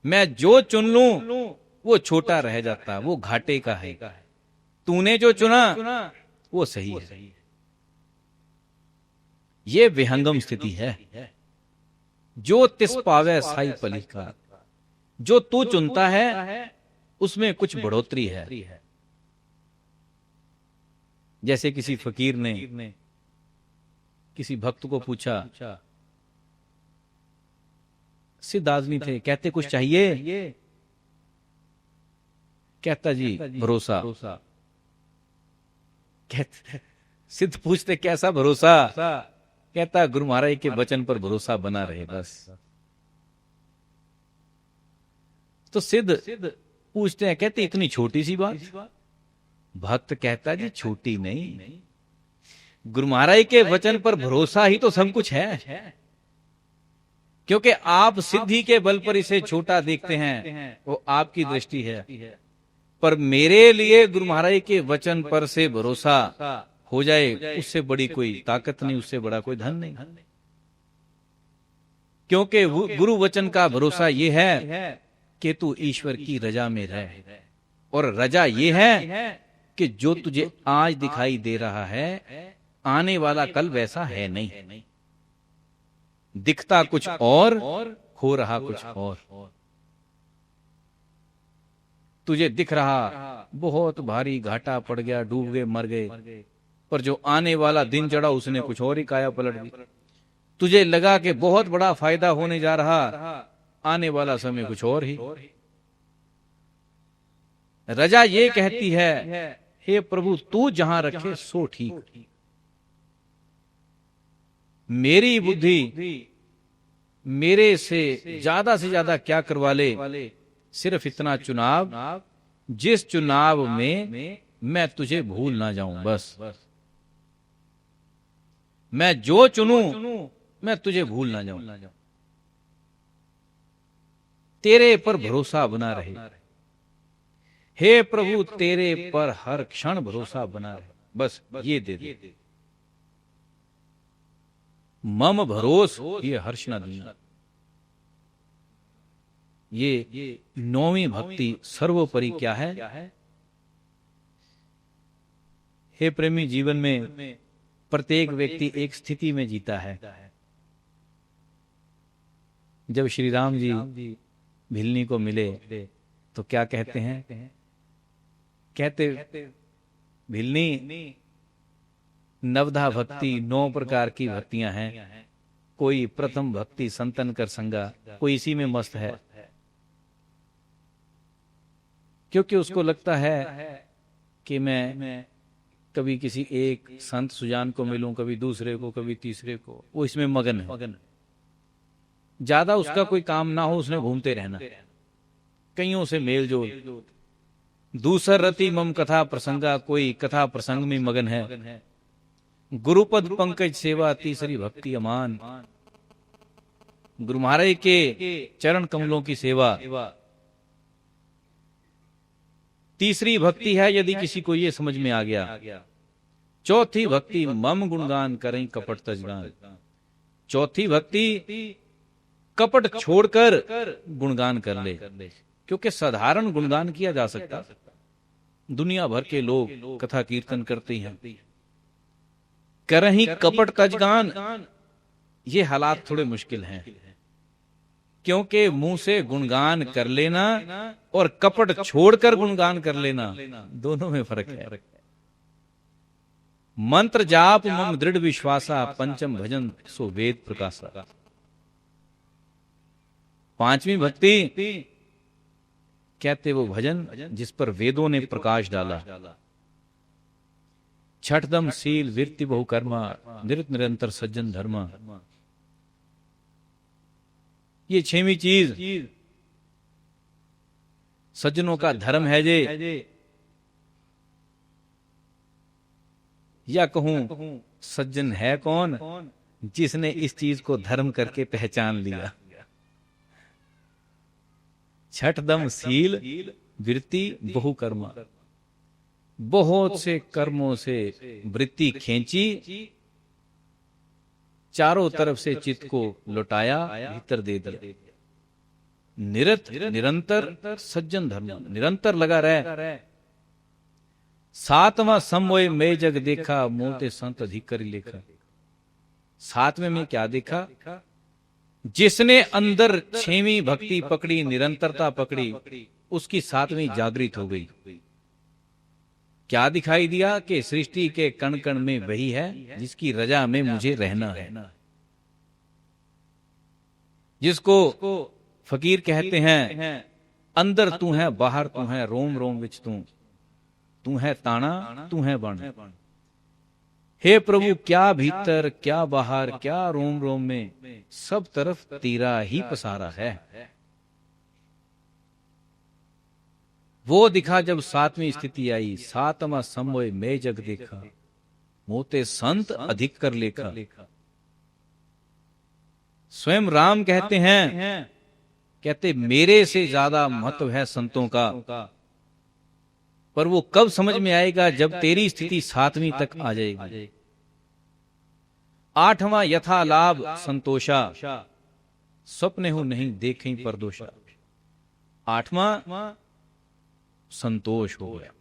मैं जो चुन लूं वो छोटा रह जाता, वो घाटे का है। तूने जो चुना वो सही है। ये विहंगम स्थिति है। जो तिस पावे साई पलिका, जो तू चुनता है उसमें कुछ बढ़ोतरी है। जैसे किसी फकीर ने किसी भक्त को पूछा, सिद्ध आदमी थे, कहते कुछ चाहिए? कहता जी भरोसा। कहते सिद्ध पूछते कैसा भरोसा? कहता गुरु महाराज के वचन पर भरोसा बना रहे बस। तो सिद्ध पूछते हैं, कहते इतनी छोटी सी बात? भक्त कहता जी छोटी नहीं, गुरु महाराज के वचन पर भरोसा ही तो सब कुछ है। क्योंकि आप सिद्धि के बल पर इसे छोटा देखते हैं, वो आपकी दृष्टि है, पर मेरे लिए गुरु महाराज के वचन पर से भरोसा हो जाए, उससे बड़ी कोई ताकत नहीं, उससे बड़ा कोई धन नहीं। क्योंकि गुरु वचन का भरोसा ये है कि तू ईश्वर की रजा में रह, और रजा ये है कि जो तुझे आज दिखाई दे रहा है आने वाला कल वैसा है नहीं। दिखता कुछ और, हो रहा कुछ और। तुझे दिख रहा बहुत भारी घाटा पड़ गया, डूब गए, मर गए, पर जो आने वाला दिन चढ़ा उसने कुछ और ही काया पलट दी। तुझे लगा कि बहुत बड़ा फायदा होने जा रहा, आने वाला समय कुछ और ही। रजा ये कहती है, हे प्रभु तू जहां रखे सो ठीक। मेरी बुद्धि मेरे से ज्यादा क्या करवा ले, सिर्फ इतना चुनाव, जिस चुनाव में मैं तुझे भूल ना जाऊं बस। मैं जो चुनूं मैं तुझे भूल ना जाऊं। तेरे पर भरोसा बना रहे, हे प्रभु तेरे पर हर क्षण भरोसा बना रहे, बस ये दे दे। मम भरोस ये हर्ष न दूंगा। ये नौवीं भक्ति सर्वोपरि क्या है? हे प्रेमी, जीवन में प्रत्येक व्यक्ति एक स्थिति में जीता है। जब श्री राम जी भिलनी को मिले तो क्या कहते हैं? कहते भिलनी नवधा भक्ति 9 प्रकार की भक्तियां हैं। कोई प्रथम भक्ति संतन कर संगा, कोई इसी में मस्त है, क्योंकि उसको लगता है कि मैं कभी किसी एक संत सुजान को मिलूं, कभी दूसरे को, कभी तीसरे को, वो इसमें मगन है। ज्यादा उसका कोई काम ना हो, उसने घूमते रहना, कईयों से मेल जोल। दूसर रति मम कथा प्रसंगा, कोई कथा प्रसंग में मगन है। गुरुपद पंकज सेवा तीसरी भक्ति अमान, गुरु महाराज के चरण कमलों की सेवा तीसरी भक्ति है, यदि किसी को ये समझ में आ गया। चौथी भक्ति मम गुणगान करें कपट तजगान, चौथी भक्ति कपट छोड़कर गुणगान कर ले, क्योंकि साधारण गुणगान किया जा सकता, दुनिया भर के लोग कथा कीर्तन करते हैं, करही कपट तजगान, ये हालात थोड़े मुश्किल हैं, क्योंकि मुंह से गुणगान कर लेना और कपट छोड़कर गुणगान कर लेना, दोनों में फर्क है। मंत्र जाप मम दृढ़ विश्वासा, पंचम भजन सो वेद प्रकाशा। पांचवी भक्ति कहते वो भजन जिस पर वेदों ने प्रकाश डाला। छठदम शील विरति बहुकर्मा, निरत निरंतर सज्जन धर्मा। ये छठवीं चीज सज्जनों का धर्म है जे, या कहूं सज्जन है कौन? जिसने इस चीज को धर्म करके पहचान लिया। छठदम शील वृत्ति बहुकर्मा, बहुत से कर्मों से वृत्ति खींची, चारों तरफ से चित्त को लौटाया, भीतर दे दिया। निरत निरंतर सज्जन धर्म, निरंतर लगा रहे। सातवां समोय में जग देखा, मोते संत अधिक कर लेखा। सातवें में क्या देखा? जिसने अंदर छेवीं भक्ति पकड़ी, निरंतरता पकड़ी, उसकी सातवीं जागृत हो गई। क्या दिखाई दिया? कि सृष्टि के कण कण में वही है जिसकी रजा में मुझे रहना है। जिसको फकीर कहते हैं, अंदर तू है, बाहर तू है, रोम रोम विच तू है ताना, तू है बण। हे प्रभु, क्या भीतर, क्या बाहर, क्या रोम रोम में, सब तरफ तेरा ही पसारा है। वो दिखा जब सातवीं स्थिति आई। सातवां समोय में जग देखा, मोते संत अधिक कर लेखा। स्वयं राम कहते हैं, कहते मेरे से ज्यादा महत्व है संतों का, पर वो कब समझ में आएगा? जब तेरी स्थिति सातवीं तक आ जाएगी। आठवां यथा लाभ संतोषा, स्वप्ने हो नहीं देखें परदोषा। आठवां संतोष हो गया।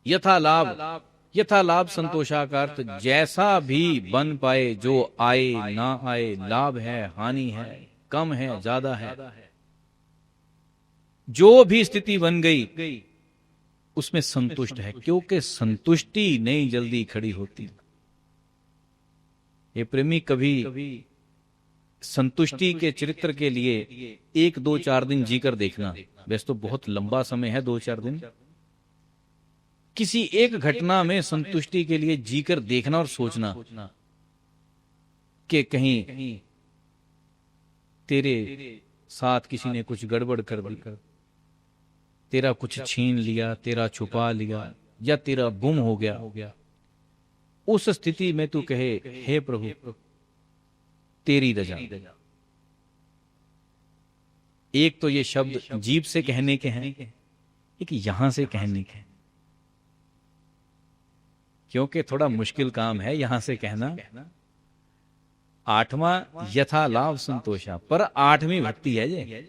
यथा लाभ, यथा लाभ संतोषा का अर्थ जैसा भी बन पाए, जो आए ना आए, लाभ है हानि है, कम है ज्यादा है, जो भी स्थिति बन गई उसमें संतुष्ट है, क्योंकि संतुष्टि नहीं जल्दी खड़ी होती। ये प्रेमी कभी संतुष्टि के चरित्र के लिए 1-2-4 दिन जीकर देखना। वैसे तो बहुत लंबा समय है 2-4 दिन। किसी एक घटना में संतुष्टि के लिए जीकर देखना और सोचना कि कहीं तेरे साथ किसी ने कुछ गड़बड़ कर दी, तेरा कुछ छीन लिया, तेरा छुपा लिया, या तेरा गुम हो गया। उस स्थिति में तू कहे, हे प्रभु तेरी रजा। एक तो ये शब्द जीभ से कहने के हैं, एक यहां से कहने के हैं, क्योंकि थोड़ा मुश्किल काम है यहां से कहना। आठवां यथा लाभ संतोषा, पर आठवीं भक्ति है ये।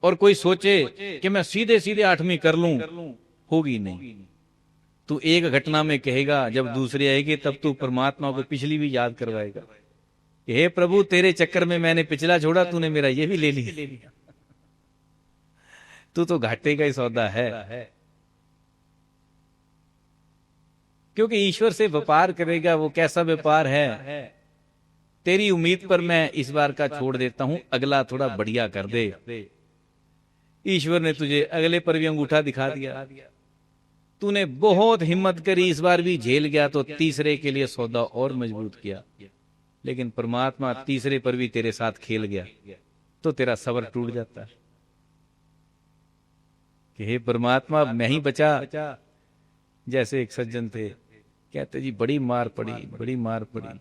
और कोई सोचे कि मैं सीधे सीधे आठवीं कर लूं, होगी नहीं। तू एक घटना में कहेगा, जब दूसरी आएगी तब तू परमात्मा को पिछली भी याद करवाएगा। हे प्रभु तेरे चक्कर में मैंने पिछला छोड़ा, तूने मेरा ये भी ले लिया। तू तो घाटे का ही सौदा है। क्योंकि ईश्वर से व्यापार करेगा, वो कैसा व्यापार है। तेरी उम्मीद पर मैं इस बार का छोड़ देता हूं, अगला थोड़ा बढ़िया कर दे। ईश्वर ने तुझे अगले पर भी अंगूठा दिखा दिया। तूने बहुत हिम्मत करी, इस बार भी झेल गया, तो तीसरे के लिए सौदा और मजबूत किया। लेकिन परमात्मा तीसरे पर भी तेरे साथ खेल गया, तो तेरा सब्र टूट जाता है कि हे परमात्मा मैं ही बचा। जैसे एक सज्जन थे, कहते जी बड़ी मार पड़ी, बड़ी मार पड़ी,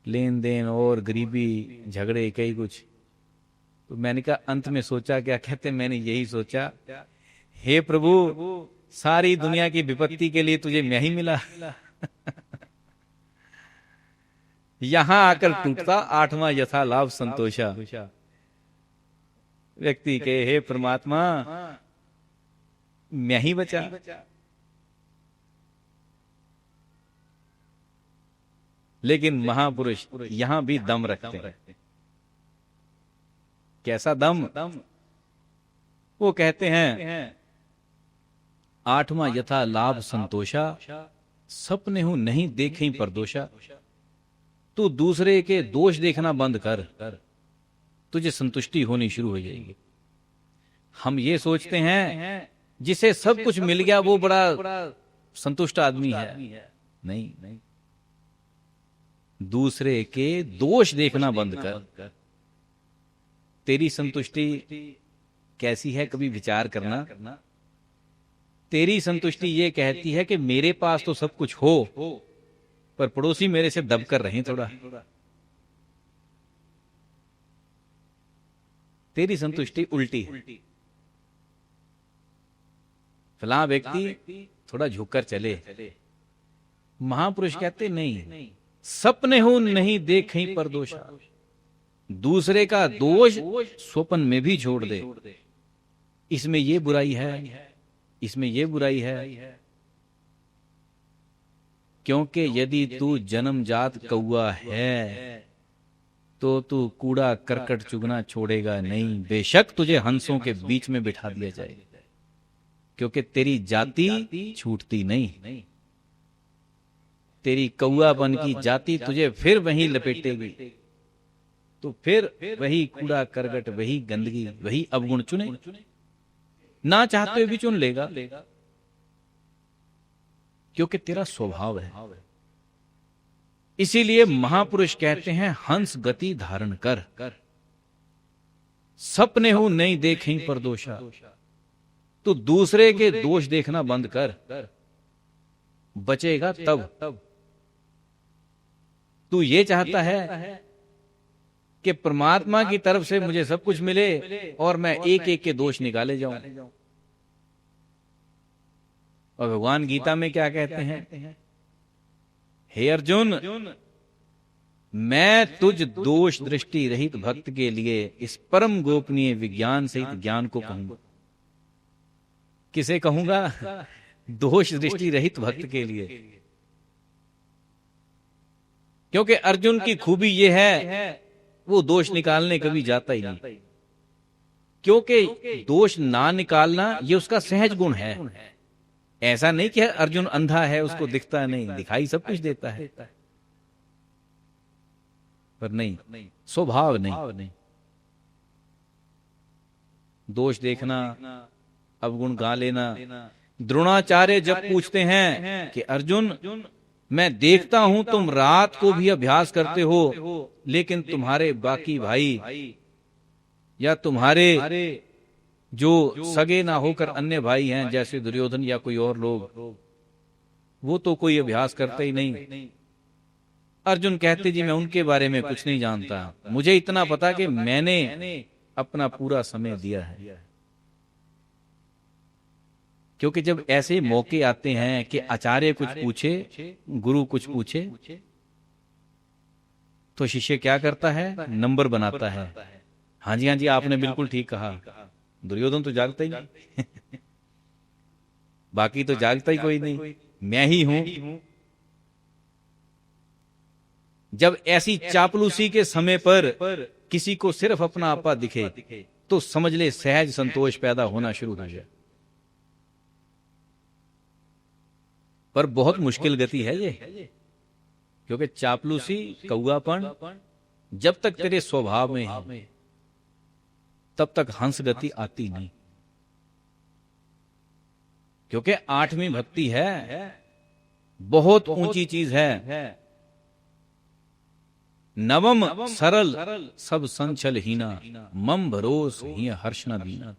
लेन देन और गरीबी, झगड़े, कई कुछ। तो मैंने कहा अंत में सोचा क्या? कहते मैंने यही सोचा, हे प्रभु सारी दुनिया की विपत्ति के लिए तुझे मैं ही मिला। यहां आकर टूटता आठवां यथा लाभ संतोषा। व्यक्ति के हे परमात्मा मैं ही बचा। लेकिन महापुरुष यहां भी दम रखते हैं। कैसा दम? वो कहते हैं आठवां यथा लाभ संतोषा, सपने हूं नहीं देखें परदोषा। तू दूसरे के दोष देखना बंद कर, तुझे संतुष्टि होनी शुरू हो जाएगी। हम ये सोचते हैं जिसे सब कुछ मिल गया वो बड़ा संतुष्ट आदमी है। नहीं, दूसरे के दोष देखना बंद कर। तेरी संतुष्टि कैसी है कभी विचार करना। तेरी संतुष्टि ये कहती है कि मेरे पास तो सब कुछ हो, पर पड़ोसी मेरे से दब कर रहे थोड़ा। तेरी संतुष्टि उल्टी है। फलां व्यक्ति थोड़ा झुककर चले। महापुरुष कहते नहीं, सपने हो नहीं देखें परदोषा। दूसरे का दोष स्वप्न में भी छोड़ दे। इसमें ये बुराई है, इसमें ये बुराई है। क्योंकि यदि तू जन्मजात कौआ है तो तू कूड़ा करकट चुगना छोड़ेगा नहीं। बेशक तुझे हंसों के बीच में बिठा दिया जाए, क्योंकि तेरी जाति छूटती नहीं। तेरी कौआपन की जाति तुझे फिर वहीं लपेटेगी। तो फिर वही कूड़ा करकट, वही गंदगी, वही अवगुण चुने, ना चाहते हुए भी चुन लेगा, क्योंकि तेरा स्वभाव है। इसीलिए महापुरुष कहते हैं हंस गति धारण कर, सपने हो नहीं देखें परदोषा। तो दूसरे के दोष देखना बंद कर, बचेगा तब। तू ये चाहता है कि परमात्मा की तरफ से मुझे सब कुछ मिले और मैं एक एक के दोष निकाले जाऊं। और भगवान गीता में क्या कहते हैं? हे अर्जुन, मैं तुझ दोष दृष्टि रहित भक्त के लिए इस परम गोपनीय विज्ञान सहित ज्ञान को कहूंगा। किसे कहूंगा? दोष दृष्टि रहित भक्त के लिए। क्योंकि अर्जुन की खूबी यह है वो दोष निकालने कभी जाता ही नहीं। क्योंकि दोष ना निकालना ये उसका सहज गुण है। ऐसा नहीं कि अर्जुन अंधा है, उसको दिखता नहीं, दिखाई सब कुछ देता है, पर नहीं, स्वभाव नहीं। दोष देखना, अवगुण गा लेना। द्रोणाचार्य जब पूछते हैं कि अर्जुन मैं देखता हूं तुम रात को भी अभ्यास करते हो, लेकिन तुम्हारे बाकी भाई या तुम्हारे जो सगे ना होकर अन्य भाई हैं जैसे दुर्योधन या कोई और लोग, वो तो कोई अभ्यास करते ही नहीं। अर्जुन कहते जी मैं उनके बारे में कुछ नहीं जानता, मुझे इतना पता कि मैंने अपना पूरा समय दिया है। क्योंकि जब ऐसे मौके आते हैं कि आचार्य कुछ पूछे, गुरु कुछ पूछे, तो शिष्य क्या करता है? नंबर बनाता है। हाँ जी आपने बिल्कुल ठीक कहा। दुर्योधन तो जागता ही नहीं। बाकी तो जागता ही कोई नहीं, मैं ही हूं। जब ऐसी चापलूसी के समय पर किसी को सिर्फ अपना आपा दिखे तो समझ ले सहज संतोष पैदा होना शुरू हो जाए। पर बहुत मुश्किल गति है ये, क्योंकि चापलूसी, कौआपन जब तक तेरे स्वभाव में है तब तक हंस गति आती नहीं। क्योंकि 8वीं भक्ति है, बहुत ऊंची चीज है। नवम सरल सब संचल हीना, मम भरोस ही हर्ष न दीना।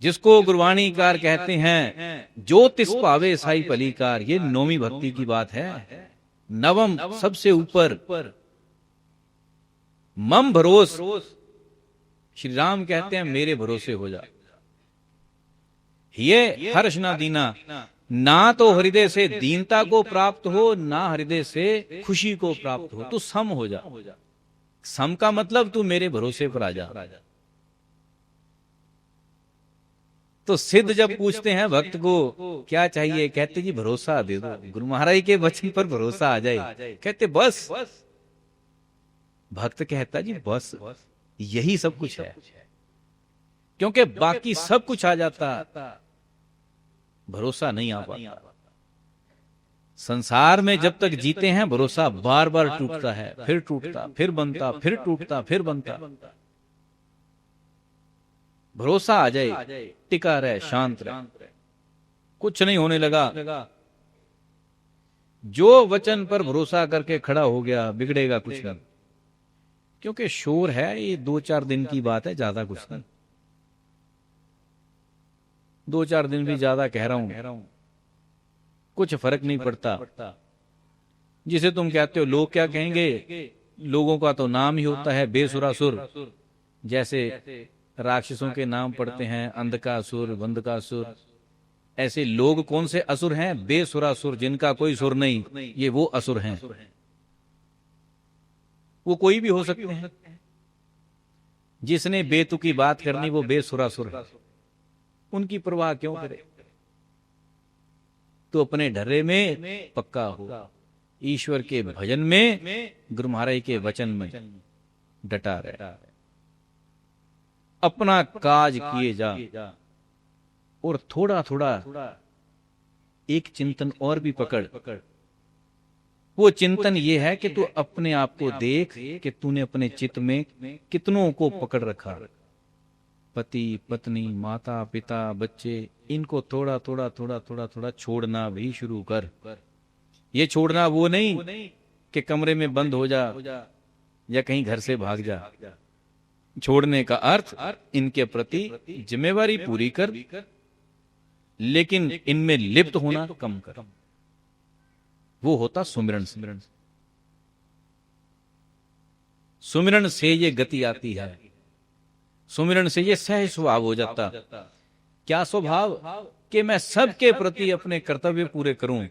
जिसको गुरवाणीकार कहते हैं जो तिस पावे साई पलीकार, ये 9वीं भक्ति की बात है। नवम सबसे ऊपर, मम भरोस, श्री राम कहते हैं मेरे भरोसे हो जा। ये हर्ष ना दीना, ना तो हृदय से दीनता को प्राप्त हो, ना हृदय से खुशी को प्राप्त हो, तू सम हो जा। सम का मतलब तू मेरे भरोसे पर आ जा। तो सिद्ध जब पूछते हैं भक्त को क्या चाहिए, कहते जी भरोसा दे दो, गुरु महाराज के वचन पर भरोसा आ जाए। कहते बस। भक्त कहता जी बस, यही सब कुछ है। क्योंकि बाकी सब कुछ आ जाता, भरोसा नहीं आ पाता। संसार में जब तक जीते हैं भरोसा बार बार टूटता है, फिर टूटता, फिर बनता, फिर टूटता, फिर बनता। भरोसा आ जाए, टिका रहे, शांत रहे, कुछ नहीं होने लगा। जो वचन पर भरोसा करके खड़ा हो गया बिगड़ेगा कुछ नहीं। क्योंकि शोर है, ये 2-4 दिन की बात है, ज्यादा कुछ नहीं। 2-4 दिन भी ज्यादा कह रहा हूं, कुछ फर्क नहीं पड़ता। जिसे तुम कहते हो लोग क्या कहेंगे, लोगों का तो नाम ही होता है बेसुरासुर। जैसे राक्षसों के नाम पढ़ते हैं, अंधकासुर, बंधकासुर। ऐसे लोग कौन से असुर हैं? बेसुरासुर, जिनका कोई सुर नहीं, ये वो असुर हैं। वो कोई भी हो सकते हैं। जिसने बेतुकी बात करनी वो बेसुरासुर है, उनकी परवाह क्यों करे। तो अपने ढर्रे में पक्का हो, ईश्वर के भजन में, गुरु महाराज के वचन में डटा रहे, अपना काज किए जा। और थोड़ा थोड़ा एक चिंतन और भी पकड़। वो चिंतन ये है कि तू अपने आप को देख कि तूने अपने चित्त में कितनों को पकड़ रखा। पति, पत्नी, माता, पिता, बच्चे, इनको थोड़ा थोड़ा थोड़ा थोड़ा थोड़ा छोड़ना भी शुरू कर। ये छोड़ना वो नहीं कि कमरे में बंद हो जा या कहीं घर से भाग जा। छोड़ने का अर्थ इनके प्रति जिम्मेवारी पूरी कर, लेकिन इनमें लिप्त होना कम कर। वो होता सुमिरन। सुमिरन से ये गति आती है, सुमिरन से ये सहज स्वभाव हो जाता। क्या स्वभाव? कि मैं सबके प्रति अपने कर्तव्य पूरे करूं,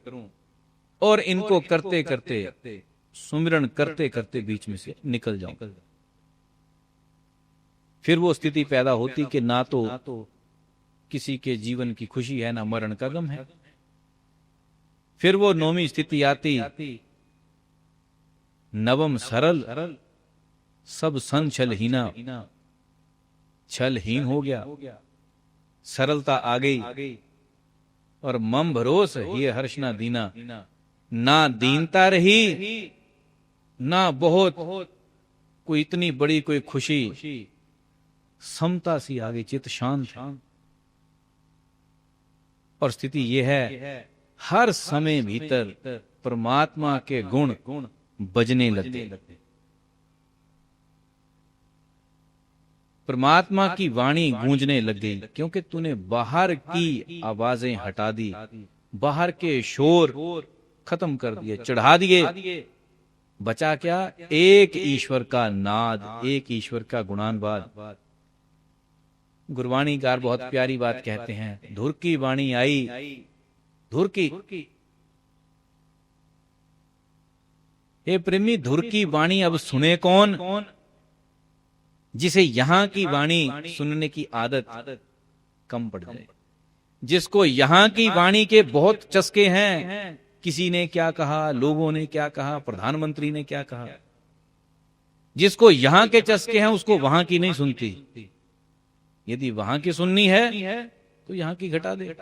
और इनको करते करते, सुमिरन करते करते बीच में से निकल जाऊं। फिर वो स्थिति पैदा होती कि ना तो किसी के जीवन की खुशी है, ना मरण का गम है। फिर वो 9वीं स्थिति आती, नवम सरल सब संचल हीना। छलहीन हो गया, सरलता आ गई, और मम भरोस ये हर्ष ना दीना। ना दीनता रही, ना बहुत कोई इतनी बड़ी कोई खुशी, समता सी आ गई, चित्त शांत। और स्थिति यह है हर समय भीतर परमात्मा के गुण बजने लगते। परमात्मा की वाणी गूंजने लग गई, क्योंकि तूने बाहर की आवाजें हटा दी, बाहर के शोर खत्म कर दिए, चढ़ा दिए। बचा क्या? एक ईश्वर का नाद, एक ईश्वर का गुणानुवाद। गुरवाणीकार बहुत प्यारी बात कहते हैं, धुर की वाणी आई, धुर की। हे प्रेमी, धुर की वाणी अब सुने कौन? जिसे यहां की वाणी सुनने की आदत कम पड़ जाए, जिसको यहां की वाणी के बहुत चस्के हैं। किसी ने क्या कहा, लोगों ने क्या कहा, प्रधानमंत्री ने क्या कहा, जिसको यहां के चस्के हैं उसको वहां की नहीं सुनती। यदि वहां की सुननी है तो यहां की घटा दे।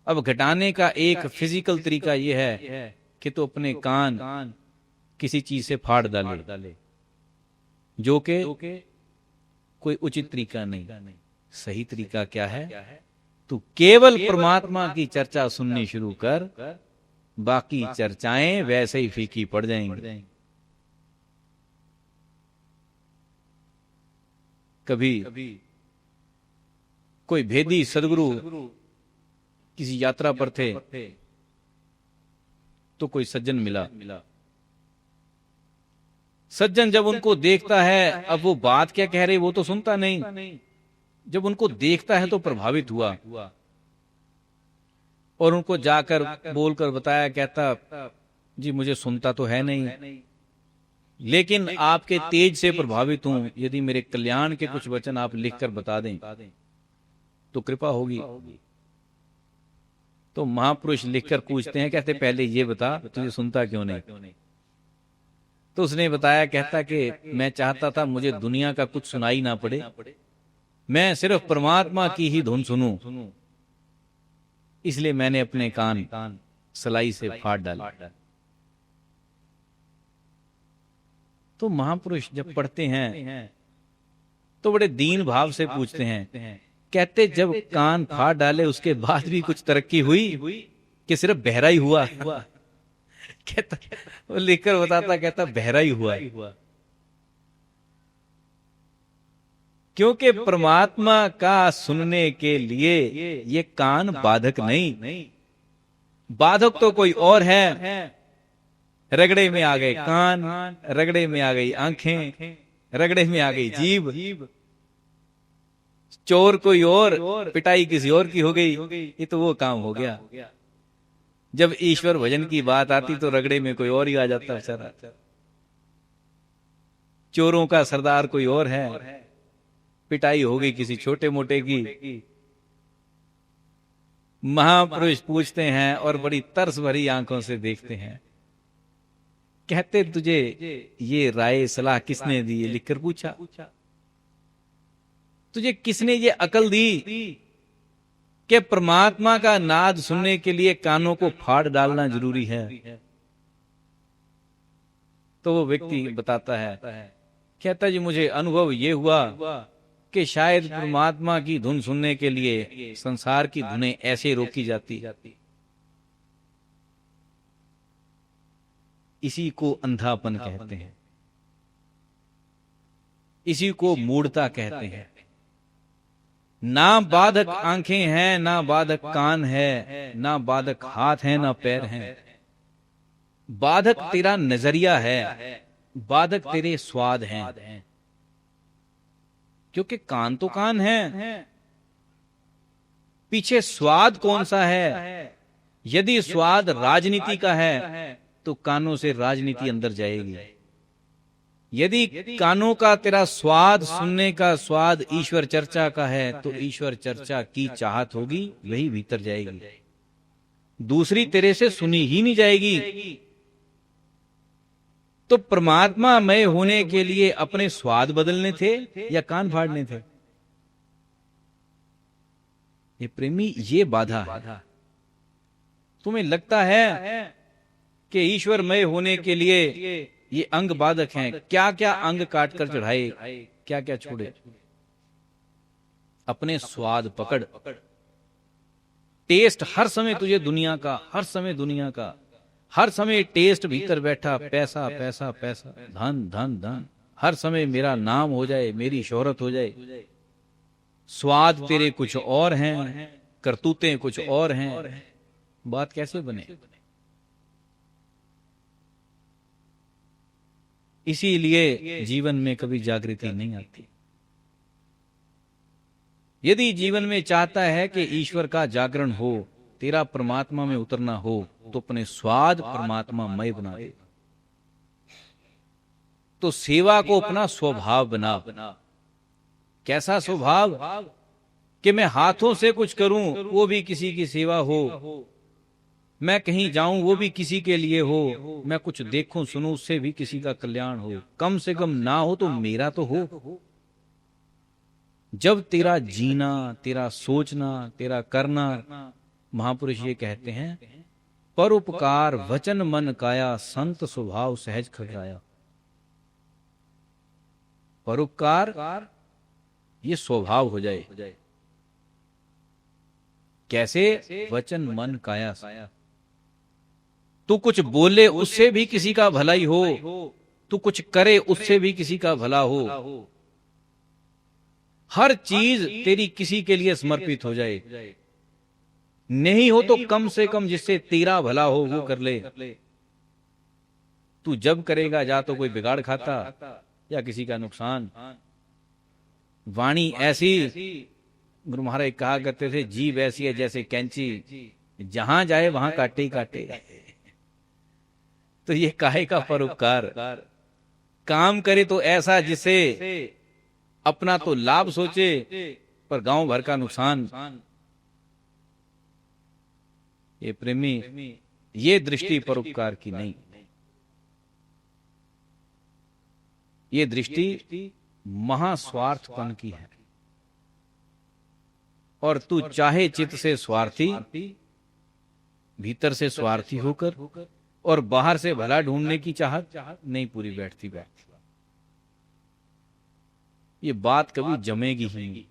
अब घटाने का एक फिजिकल तरीका यह है कि तो अपने कान किसी चीज से फाड़ डाले, जो कि कोई उचित तरीका नहीं। सही तरीका क्या है? तू केवल परमात्मा की चर्चा सुननी शुरू कर, बाकी चर्चाएं वैसे ही फीकी पड़ जाएंगी। कभी कोई भेदी सदगुरु किसी यात्रा पर थे, तो कोई सज्जन मिला। सज्जन जब उनको देखता है, अब वो बात क्या कह रहे वो तो सुनता नहीं, जब उनको देखता है तो प्रभावित हुआ और उनको जाकर बोलकर बताया। कहता, जी मुझे सुनता तो है नहीं, लेकिन आपके तेज से प्रभावित हूं। यदि मेरे कल्याण के कुछ वचन आप लिखकर बता दें तो कृपा होगी। तो महापुरुष लिखकर पूछते हैं, कहते पहले ये बता तुझे सुनता क्यों नहीं? तो उसने बताया, कहता कि मैं चाहता था मुझे दुनिया का कुछ सुनाई ना पड़े, मैं सिर्फ परमात्मा की ही धुन सुनूं, इसलिए मैंने अपने कान सलाई से फाड़ डाले। तो महापुरुष जब पढ़ते हैं तो बड़े दीन भाव से पूछते हैं, कहते जब कान फाड़ डाले उसके बाद भी कुछ तरक्की हुई कि सिर्फ बहरा ही हुआ? कहता, वो लिखकर बताता, कहता बहरा ही हुआ। क्योंकि परमात्मा का सुनने के लिए ये कान बाधक नहीं, बाधक तो कोई और है। रगड़े में आ गए कान, रगड़े में आ गई आंखें, रगड़े में आ गई जीभ, चोर कोई और, पिटाई किसी और की हो गई, ये तो वो काम हो गया। जब ईश्वर भजन की बात आती तो रगड़े में कोई और ही आ जाता बेचारा। चोरों का सरदार कोई और है, पिटाई हो गई किसी छोटे मोटे की। महापुरुष पूछते हैं और बड़ी तरस भरी आंखों से देखते हैं, कहते तुझे ये राय सलाह किसने दी? ये लिखकर पूछा, तुझे किसने ये अकल दी कि परमात्मा का नाद सुनने के लिए कानों को फाड़ डालना जरूरी है? तो वो व्यक्ति बताता है, कहता जी मुझे अनुभव ये हुआ कि शायद परमात्मा की धुन सुनने के लिए संसार की धुनें ऐसे रोकी जाती, इसी को अंधापन कहते हैं, इसी को मूढ़ता कहते हैं। ना बाधक आंखें हैं, ना बाधक कान है, ना बाधक हाथ है, ना पैर हैं। बाधक तेरा नजरिया है, बाधक तेरे स्वाद हैं। क्योंकि कान तो कान है, पीछे स्वाद कौन सा है? यदि स्वाद राजनीति का है तो कानों से राजनीति अंदर जाएगी। यदि कानों का तेरा स्वाद, सुनने का स्वाद ईश्वर चर्चा का है तो ईश्वर चर्चा की चाहत होगी, वही भीतर जाएगी, दूसरी तेरे से सुनी ही नहीं जाएगी। तो परमात्मा मय होने के लिए अपने स्वाद बदलने थे या कान फाड़ने थे? ये प्रेमी, ये बाधा है। तुम्हें लगता है कि ईश्वरमय होने के लिए ये अंग बाधक हैं, क्या क्या अंग काट कर चढ़ाए, क्या क्या छोड़े? अपने स्वाद पकड़, टेस्ट हर समय तुझे दुनिया का, हर समय दुनिया का, हर समय टेस्ट भीतर बैठा, पैसा पैसा पैसा, धन धन धन, हर समय मेरा नाम हो जाए, मेरी शोहरत हो जाए। स्वाद तेरे कुछ और हैं, करतूतें कुछ और हैं, बात कैसे बने? इसीलिए जीवन में कभी जागृति नहीं आती। यदि जीवन में चाहता है कि ईश्वर का जागरण हो, तेरा परमात्मा में उतरना हो, तो अपने स्वाद परमात्मा मय बना दे। तो सेवा को अपना स्वभाव बना। कैसा स्वभाव? कि मैं हाथों से कुछ करूं, वो भी किसी की सेवा हो, मैं कहीं जाऊं वो भी किसी के लिए हो, मैं कुछ देखूं सुनूं उससे भी किसी का कल्याण हो, कम से कम ना हो तो मेरा तो हो। जब तेरा जीना, तेरा सोचना, तेरा करना, महापुरुष ये कहते हैं, परोपकार वचन मन काया, संत स्वभाव सहज खगाया। परोपकार ये स्वभाव हो जाए। कैसे? वचन मन काया। तू कुछ बोले उससे भी किसी का भलाई हो, तू कुछ करे उससे भी किसी का भला हो, हर चीज तेरी किसी के लिए समर्पित हो जाए। नहीं हो तो कम से कम जिससे तेरा भला हो वो कर ले। तू जब करेगा जा तो कोई बिगाड़ खाता या किसी का नुकसान। वाणी ऐसी, गुरु महाराज कहा करते थे, जीभ ऐसी है जैसे कैंची, जहां जाए वहां काटे ही काटे। तो ये काहे का परोपकार। काम करे तो ऐसा जिसे अपना तो लाभ सोचे पर गांव भर का नुकसान। ये प्रेमी, ये दृष्टि परोपकार की नहीं। ये दृष्टि महास्वार्थपन की है। और तू चाहे चित्त से स्वार्थी, भीतर से स्वार्थी होकर, और बाहर से भला ढूंढने की चाहत नहीं पूरी बैठती। ये बात कभी जमेगी ही नहीं।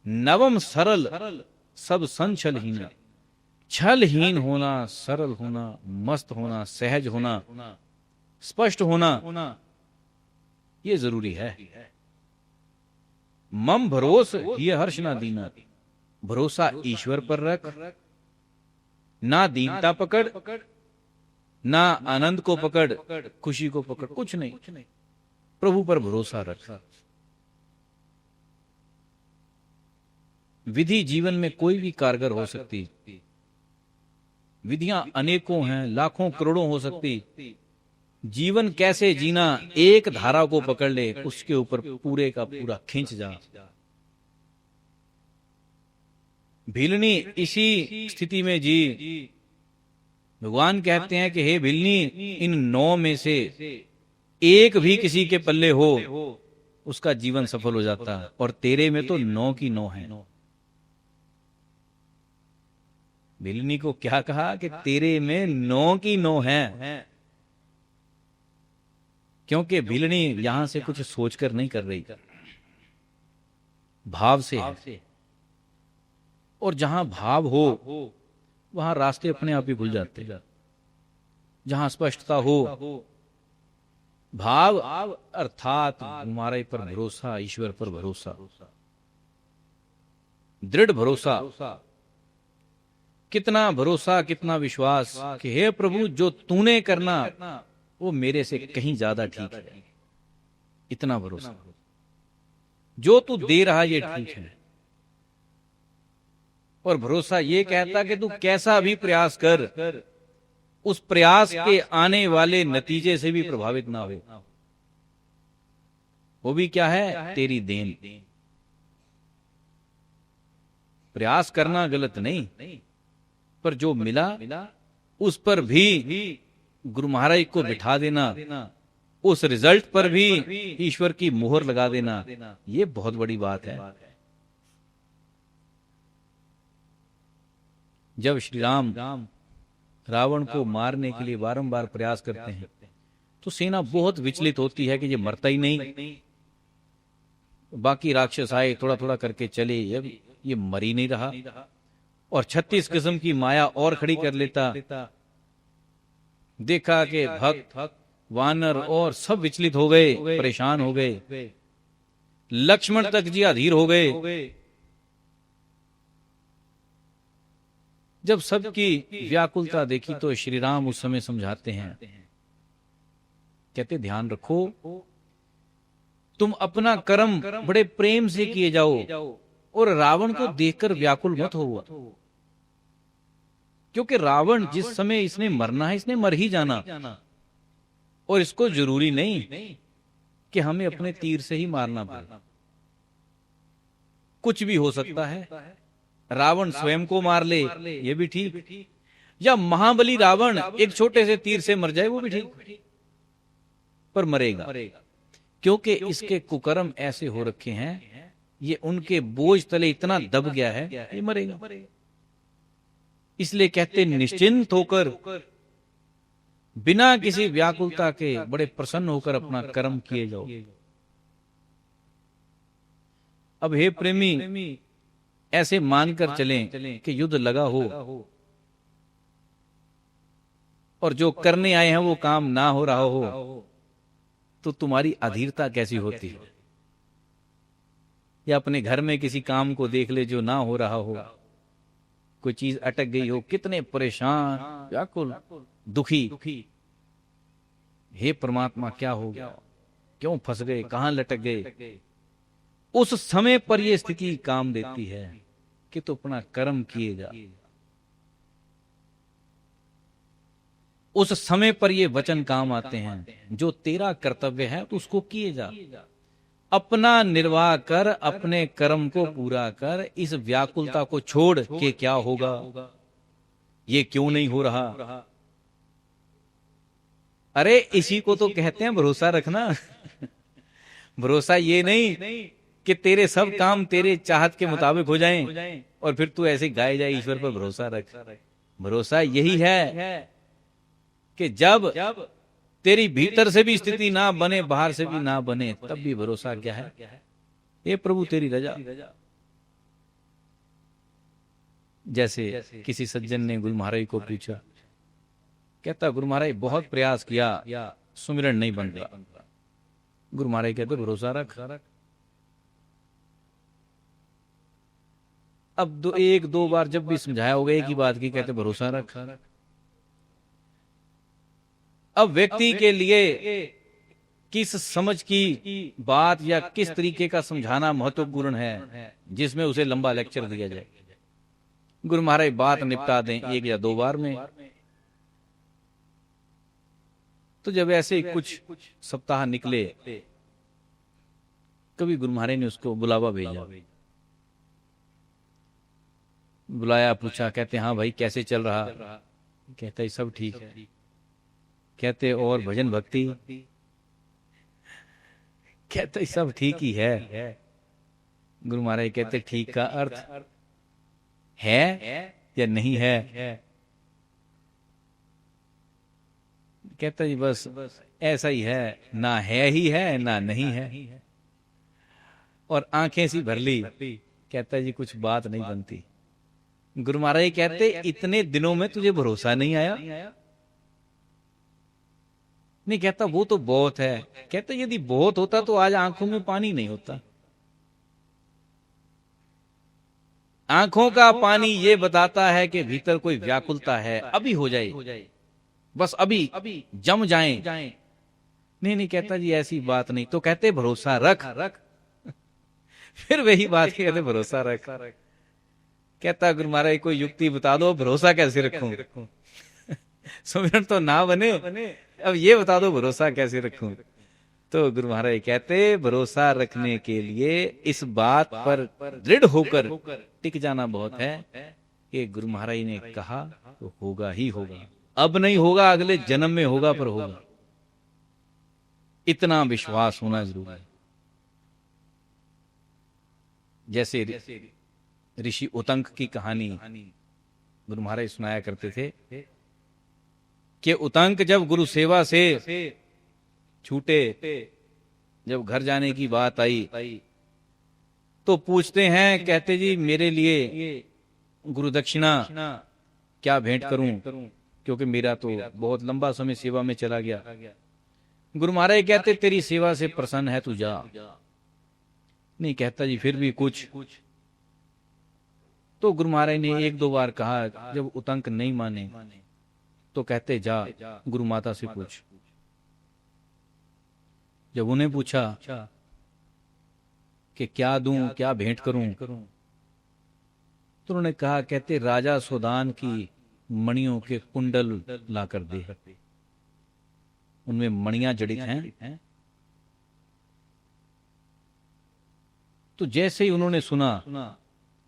नवम सरल सब संछलहीन, छलहीन होना, सरल होना, मस्त होना, सहज होना, स्पष्ट होना, ये जरूरी है। मम भरोस ये हर्ष ना दीना, भरोसा ईश्वर पर रख, ना दीनता पकड़, ना आनंद को पकड़, खुशी को पकड़, कुछ नहीं, प्रभु पर भरोसा रख। विधि जीवन में कोई भी कारगर हो सकती, विधियां अनेकों हैं, लाखों करोड़ों हो सकती। जीवन कैसे जीना, एक धारा को पकड़ ले, उसके ऊपर पूरे का पूरा खींच जा। भिलनी इसी स्थिति में जी। भगवान कहते हैं कि हे भिलनी, इन 9 में से एक भी किसी के पल्ले हो उसका जीवन सफल हो जाता है, और तेरे में तो 9 की 9 है। भिलनी को क्या कहा कि तेरे में 9 की 9 है, क्योंकि भिलनी यहां से कुछ सोचकर नहीं कर रही, भाव से है। और जहां भाव हो वहां रास्ते अपने आप ही खुल जाते। जहां स्पष्टता हो, भाव अर्थात हमारे पर भरोसा, ईश्वर पर भरोसा, दृढ़ भरोसा। कितना भरोसा, कितना विश्वास कि हे प्रभु, जो तूने करना वो मेरे से कहीं ज्यादा ठीक है। इतना भरोसा, जो तू दे रहा ये ठीक है। और भरोसा ये कहता कि तू कैसा भी प्रयास कर, उस प्रयास के आने वाले नतीजे से भी प्रभावित ना हो। वो भी क्या है? तेरी देन। प्रयास करना गलत नहीं, पर जो मिला उस पर भी गुरु महाराज को बिठा देना, उस रिजल्ट पर भी ईश्वर की मोहर लगा देना, ये बहुत बड़ी बात है। जब श्री राम रावण को मारने के लिए बारंबार प्रयास करते हैं तो सेना बहुत विचलित होती है कि ये मरता ही नहीं। बाकी राक्षस आए, थोड़ा थोड़ा करके चले, ये मर ही नहीं रहा। और 36 किस्म की माया और खड़ी कर लेता। देखा कि भक्त, वानर और सब विचलित हो गए, परेशान हो गए। लक्ष्मण तक जी अधीर हो गए। जब सबकी व्याकुलता देखी तो श्री राम उस समय समझाते हैं, कहते ध्यान रखो, तुम अपना कर्म बड़े प्रेम से किए जाओ और रावण को देखकर व्याकुल मत हो। क्योंकि रावण जिस समय इसने मरना है, इसने मर ही जाना, और इसको जरूरी नहीं कि हमें अपने तीर से ही मारना पड़े। कुछ भी हो सकता है। रावण स्वयं को मार ले, ये भी ठीक, या महाबली रावण एक छोटे से तीर से मर जाए, वो भी ठीक, पर मरेगा, क्योंकि इसके कुकर्म ऐसे हो रखे हैं, ये उनके बोझ तले इतना दब गया है, ये मरेगा। इसलिए कहते निश्चिंत होकर, बिना किसी व्याकुलता के, बड़े प्रसन्न होकर अपना कर्म किए जाओ। अब हे प्रेमी, ऐसे मानकर चलें कि युद्ध लगा हो और जो करने आए हैं वो काम ना हो रहा हो, तो तुम्हारी अधीरता कैसी होती है? या अपने घर में किसी काम को देख ले जो ना हो रहा हो, कोई चीज अटक गई हो, कितने परेशान, व्याकुल, दुखी, हे परमात्मा क्या हो गया, क्यों फंस गए, कहां लटक गए। उस समय पर यह स्थिति काम देती है कि तू अपना कर्म किए जा। उस समय पर ये वचन काम आते हैं, जो तेरा कर्तव्य है तो उसको किए जा, अपना निर्वाह कर, अपने कर्म को पूरा कर, इस व्याकुलता को छोड़ के क्या होगा, ये क्यों नहीं हो रहा। अरे इसी को तो कहते हैं भरोसा रखना। भरोसा ये नहीं कि तेरे सब काम तेरे चाहत के मुताबिक हो जाएं और फिर तू ऐसे गाए जाए ईश्वर पर भरोसा रख। भरोसा यही है कि जब तेरी भीतर से भी स्थिति ना बने, बाहर से भी ना बने, तब भी भरोसा क्या है, ये प्रभु तेरी रजा। जैसे किसी सज्जन ने गुरु महाराज को पूछा, कहता गुरु महाराज बहुत प्रयास किया, सुमिरन नहीं बन रहा। गुरु महाराज कहते भरोसा रख। अब एक दो बार जब भी समझाया होगा एक ही बात की, कहते भरोसा रख। अब व्यक्ति के लिए किस समझ की बात या किस तरीके का समझाना महत्वपूर्ण है, जिसमें उसे लंबा लेक्चर दिया जाए। गुरु महाराज बात निपटा दें एक या दो बार में। तो जब ऐसे कुछ सप्ताह निकले, कभी गुरु महाराज ने उसको बुलावा भेजा, बुलाया, पूछा, कहते हाँ भाई कैसे चल रहा। कहता है सब ठीक है। कहते और भजन भक्ति, कहते सब ठीक ही है। गुरु महाराज कहते ठीक का अर्थ है या नहीं है। कहता जी बस ऐसा ही है, ना है ही है ना नहीं है। और आंखें सी भर ली। कहता जी कुछ बात नहीं बनती। गुरु महाराज कहते इतने दिनों में तुझे भरोसा नहीं आया? नहीं। कहता वो तो बहुत है। कहता यदि बहुत होता तो आज आंखों में पानी नहीं होता। आंखों का पानी ये बताता है कि भीतर कोई व्याकुलता है, अभी हो जाए, बस अभी जम जाए। नहीं। कहता जी ऐसी बात नहीं। तो कहते भरोसा रख। फिर वही बात कहते भरोसा रख। कहता गुरु महाराज कोई युक्ति बता दो, भरोसा कैसे रखूं? सुमिरन तो ना बने, अब ये बता दो भरोसा कैसे रखूं? तो गुरु महाराज कहते भरोसा रखने के लिए इस बात पर दृढ़ होकर टिक जाना बहुत है कि गुरु महाराज ने कहा तो होगा ही होगा। अब नहीं होगा, अगले जन्म में होगा, पर होगा। इतना विश्वास होना जरूरी है। जैसे ऋषि उतंक की कहानी गुरु महाराज सुनाया करते थे कि उतंक जब गुरु सेवा से छूटे, जब घर जाने की बात आई तो पूछते हैं, कहते जी मेरे लिए गुरु दक्षिणा क्या भेंट करूं, क्योंकि मेरा तो बहुत लंबा समय सेवा में चला गया। गुरु महाराज कहते तेरी सेवा से प्रसन्न है, तू जा। नहीं। कहता जी फिर भी कुछ। तो गुरु महाराज ने एक दो बार कहा, जब उतंक नहीं माने तो कहते जा गुरु माता से पूछ। जब उन्हें पूछा कि क्या दूं, क्या भेंट करूं, तो उन्होंने कहा, कहते राजा सुदान की मणियों के कुंडल लाकर दे, उनमें मणियां जड़ित हैं। तो जैसे ही उन्होंने सुना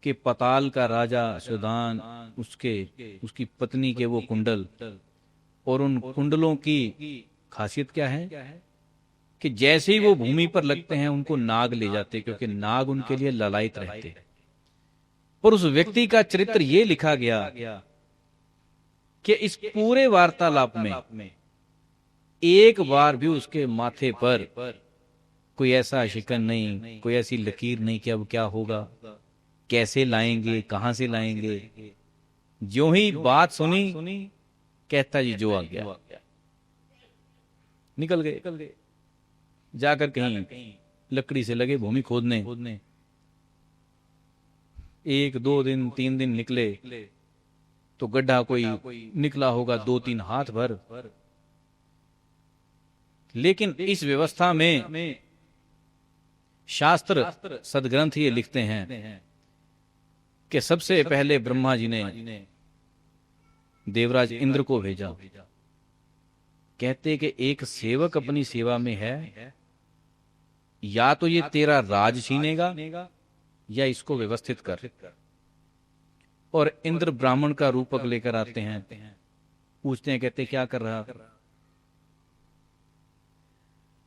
कि पाताल का राजा सुदान, उसकी पत्नी के वो कुंडल, और उन कुंडलों की खासियत क्या है कि जैसे ही वो भूमि पर लगते हैं उनको नाग ले जाते, क्योंकि नाग उनके लिए ललायत रहते। पर उस व्यक्ति का चरित्र ये लिखा गया कि इस पूरे वार्तालाप में एक बार भी उसके माथे पर कोई ऐसा शिकन नहीं, कोई ऐसी लकीर नहीं कि अब क्या होगा, कैसे लाएंगे, कहां से लाएंगे। जो ही बात सुनी, कहता जी जो आ गया, निकल गए। जाकर कहीं लकड़ी से लगे भूमि खोदने। 1 2 दिन 3 दिन निकले तो गड्ढा कोई निकला होगा 2-3 हाथ भर। लेकिन इस व्यवस्था में शास्त्र सदग्रंथ ये लिखते हैं कि सबसे पहले ब्रह्मा जी ने देवराज इंद्र को भेजा। कहते कि एक सेवक अपनी सेवा में है, या तो ये तेरा राज छीनेगा या इसको व्यवस्थित कर। और इंद्र ब्राह्मण का रूपक लेकर आते हैं, पूछते हैं, कहते क्या कर रहा।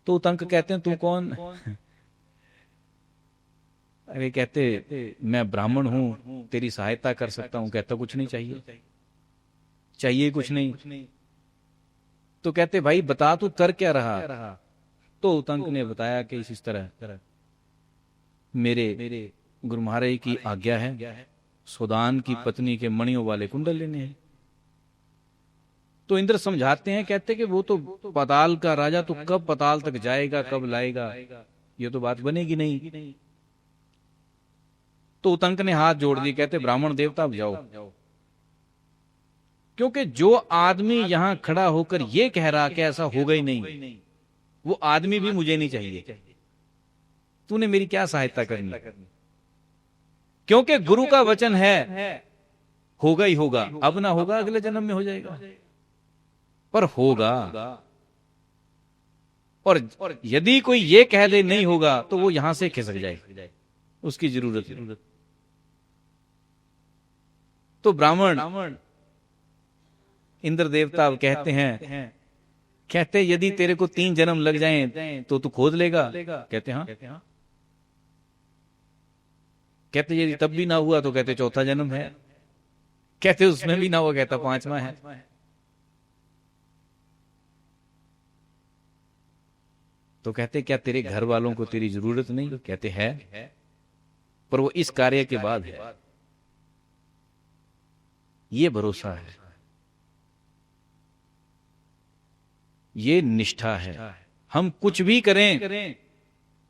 तो उतंक कहते हैं तू कौन। अरे कहते मैं ब्राह्मण हूं, तेरी सहायता कर सकता हूं। कहता कुछ नहीं चाहिए कुछ नहीं। तो कहते भाई बता तू कर क्या रहा। तो उतंक ने बताया कि इस तरह मेरे गुरु महाराज की आज्ञा है, सुदान की पत्नी के मणियों वाले कुंडल लेने हैं। तो इंद्र समझाते हैं, कहते कि वो तो पाताल का राजा, तो कब पाताल तक जाएगा, कब लाएगा, ये तो बात बनेगी नहीं। तो उतंक ने हाथ जोड़ दिए, कहते ब्राह्मण देवता अब जाओ, क्योंकि जो आदमी यहां खड़ा होकर ये कह रहा कि ऐसा होगा ही नहीं, वो आदमी भी मुझे नहीं चाहिए। तूने मेरी क्या सहायता करनी, क्योंकि गुरु का वचन है होगा ही होगा। अब ना होगा अगले जन्म में हो जाएगा, पर होगा। और यदि कोई ये कह दे नहीं होगा तो वो यहां से खिसक जाए, उसकी जरूरत है। तो ब्राह्मण इंद्र देवता कहते हैं, कहते यदि तेरे को 3 जन्म लग जाएं तो तू खोद लेगा। कहते हाँ। कहते यदि तब भी ना हुआ तो कहते 4था जन्म है। कहते उसमें भी ना हुआ, कहता 5वां है। तो कहते क्या तेरे घर वालों को तेरी जरूरत नहीं। कहते है, पर वो इस कार्य के बाद है। ये भरोसा है, ये निष्ठा है। हम कुछ भी करें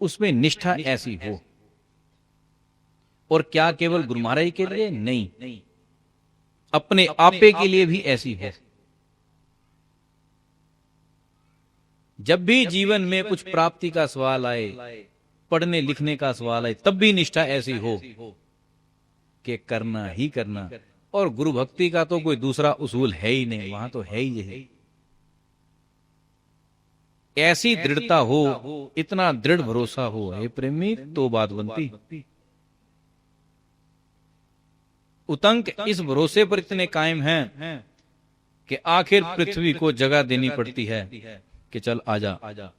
उसमें निष्ठा ऐसी हो। और क्या केवल गुरु महाराज के लिए नहीं, अपने आपे के लिए भी ऐसी है। जब भी जीवन में कुछ प्राप्ति का सवाल आए, पढ़ने लिखने का सवाल आए, तब भी निष्ठा ऐसी हो कि करना ही करना। और गुरु भक्ति का तो कोई दूसरा उसूल है ही नहीं, वहां तो है ही यही। ऐसी दृढ़ता हो, इतना दृढ़ भरोसा हो, हे प्रेमी, तो बात बनती। उतंक इस भरोसे पर इतने कायम हैं कि आखिर पृथ्वी को जगह देनी पड़ती है कि चल आजा।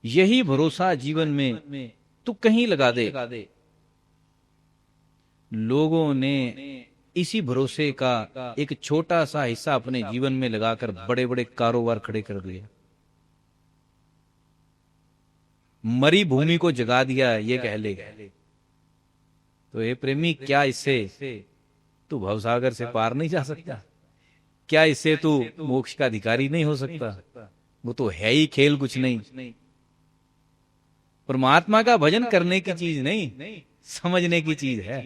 यही भरोसा जीवन में तू कहीं लगा दे। लोगों ने इसी भरोसे का एक छोटा सा हिस्सा अपने जीवन में लगाकर बड़े बड़े कारोबार खड़े कर दिए। मरी भूमि को जगा दिया, ये कह ले। तो ये प्रेमी, क्या इससे तू भवसागर से पार नहीं जा सकता? क्या इससे तू मोक्ष का अधिकारी नहीं हो सकता? वो तो है ही खेल, कुछ नहीं। परमात्मा का भजन करने की चीज नहीं, समझने की चीज है।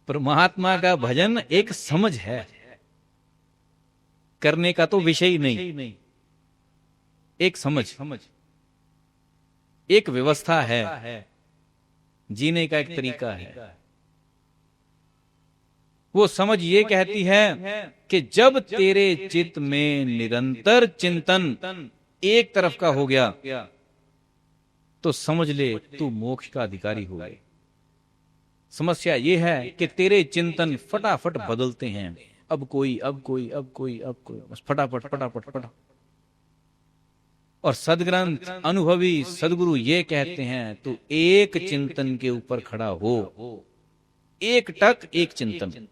परमात्मा का भजन एक समझ है, करने का तो विषय ही नहीं। एक समझ, एक व्यवस्था है, जीने का एक तरीका है। वो समझ ये कहती है कि जब तेरे चित्त में निरंतर चिंतन एक तरफ का हो गया, तो समझ ले तू मोक्ष का अधिकारी हो गए। समस्या ये है कि तेरे चिंतन फटाफट बदलते हैं, अब कोई, अब कोई, अब कोई, अब कोई, बस फटाफट फटाफट फटाफट। और सदग्रंथ अनुभवी सदगुरु ये कहते हैं, तू एक चिंतन के ऊपर खड़ा हो, एक टक एक चिंतन,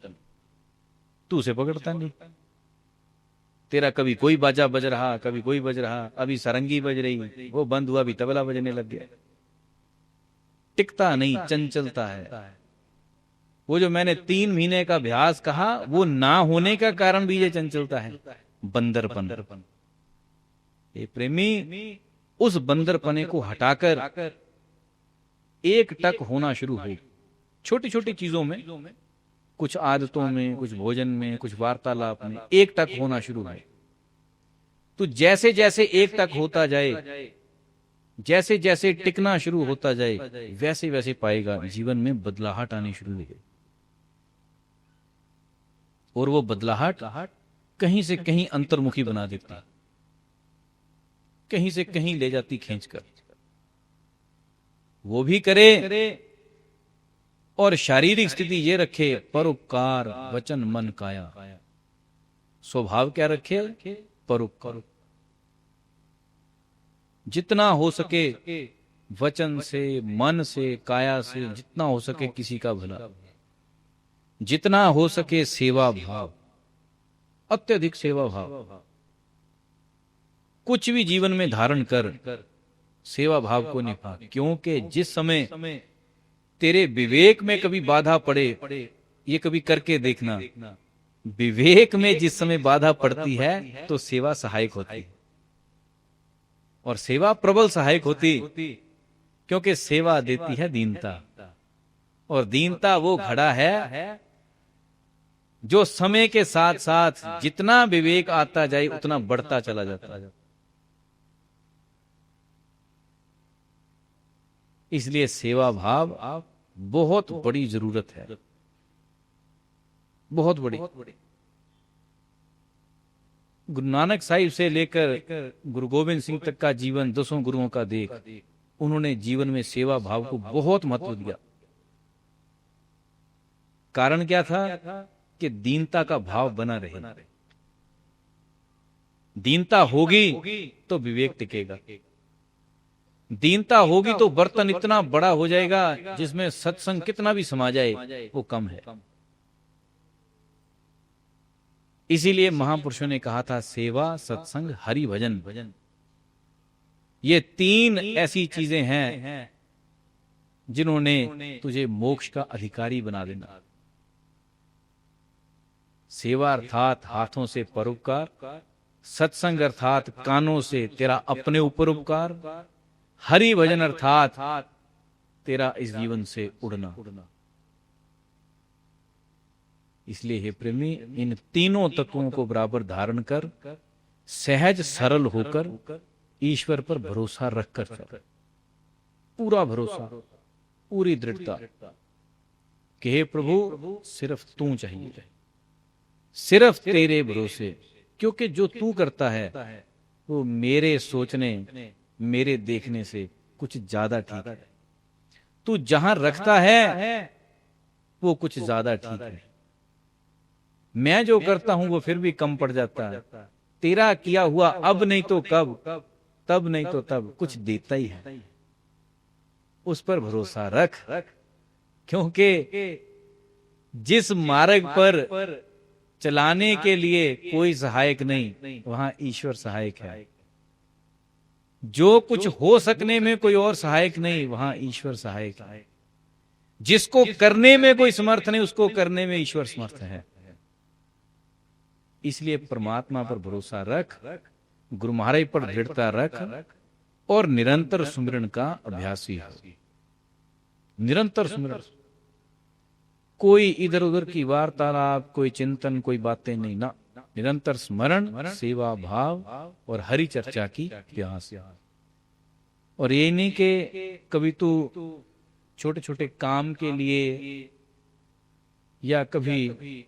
तू उसे पकड़ता नहीं। तेरा कभी कोई बाजा बज रहा, कभी कोई बज रहा, अभी सारंगी बज रही, वो बंद हुआ, अभी तबला बजने लग गया। टिकता नहीं, चंचलता है। वो जो मैंने 3 महीने का अभ्यास कहा, वो ना होने का कारण भी ये चंचलता है, बंदरपन। ये प्रेमी, उस बंदरपने को हटाकर एक टक होना शुरू हो। छोटी छोटी चीजों में, कुछ आदतों में, कुछ भोजन में, कुछ वार्तालाप में एक टक होना शुरू है। तो जैसे जैसे एक टक होता जाए, जैसे जैसे टिकना शुरू होता जाए, वैसे वैसे पाएगा जीवन में बदलाहट आनी शुरू हो गई। और वो बदलाहट कहीं से कहीं अंतर्मुखी बना देती, कहीं से कहीं ले जाती खींचकर। वो भी करे और शारीरिक स्थिति ये रखे, परोपकार वचन मन काया। स्वभाव क्या रखे? परोपकार। जितना हो सके वचन से, मन से, काया से, जितना हो सके किसी का भला, जितना हो सके सेवा भाव, अत्यधिक सेवा भाव। कुछ भी जीवन में धारण कर, सेवा भाव को निभा। क्योंकि जिस समय तेरे विवेक में कभी बाधा पड़े, ये कभी करके देखना, विवेक में जिस समय बाधा पड़ती है तो सेवा सहायक होती है। और सेवा प्रबल सहायक होती, क्योंकि सेवा देती है दीनता। और दीनता वो घड़ा है जो समय के साथ साथ जितना विवेक आता जाए उतना बढ़ता चला जाता है। इसलिए सेवा भाव बहुत बड़ी जरूरत है, बहुत बड़ी। गुरु नानक साहिब से लेकर गुरु गोविंद सिंह तक का जीवन, 10 गुरुओं का देख, उन्होंने जीवन में सेवा भाव को बहुत महत्व दिया। कारण क्या था? कि दीनता का भाव बना रहे। दीनता होगी तो विवेक टिकेगा। दीनता होगी तो बर्तन इतना बड़ा हो जाएगा जिसमें सत्संग कितना भी समा जाए वो कम है। इसीलिए महापुरुषों ने कहा था, सेवा, सत्संग, हरि भजन, ये 3 ऐसी चीजें हैं जिन्होंने तुझे मोक्ष का अधिकारी बना देना। सेवा अर्थात हाथों से परोपकार, सत्संग अर्थात कानों से तेरा अपने ऊपर उपकार, हरि भजन अर्थात तेरा इस जीवन से उड़ना। इसलिए हे प्रेमी, इन तीनों तत्वों को बराबर धारण कर, सहज सरल होकर ईश्वर पर भरोसा रखकर चल। पूरा भरोसा, पूरी दृढ़ता कि हे प्रभु सिर्फ तू चाहिए, सिर्फ तेरे भरोसे। क्योंकि जो तू करता है वो मेरे सोचने, मेरे देखने से कुछ ज्यादा ठीक है। तू जहां रखता है वो कुछ ज्यादा ठीक है। मैं जो करता हूं वो फिर भी कम पड़ जाता है। तेरा किया हुआ अब नहीं तो कब, तब नहीं तो तब कुछ देता ही है। उस पर भरोसा रख, क्योंकि जिस मार्ग पर चलाने के लिए कोई सहायक नहीं, वहां ईश्वर सहायक है। जो कुछ हो सकने में कोई और सहायक नहीं, वहां ईश्वर सहायक है। जिसको करने में कोई समर्थ नहीं, उसको करने में ईश्वर समर्थ है। इसलिए परमात्मा पर भरोसा रख, गुरु महाराज पर दृढ़ता रख, और निरंतर सुमिरन का अभ्यासी हो। निरंतर सुमिरन, कोई इधर उधर की वार्तालाप, कोई चिंतन, कोई बातें नहीं ना। निरंतर स्मरण, सेवा भाव और हरि चर्चा की प्यास। और ये नहीं कि कभी तू छोटे छोटे काम के लिए, या कभी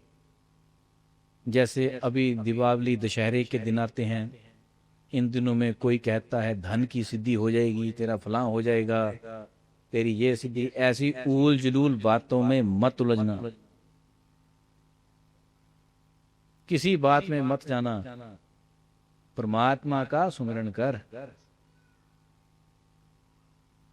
जैसे अभी दीपावली दशहरे के दिन आते हैं, इन दिनों में कोई कहता है धन की सिद्धि हो जाएगी, तेरा फलां हो जाएगा, तेरी ये सिद्धि, ऐसी ऊल जलूल बातों में मत उलझना, किसी बात में मत जाना, परमात्मा का सुमिरन कर।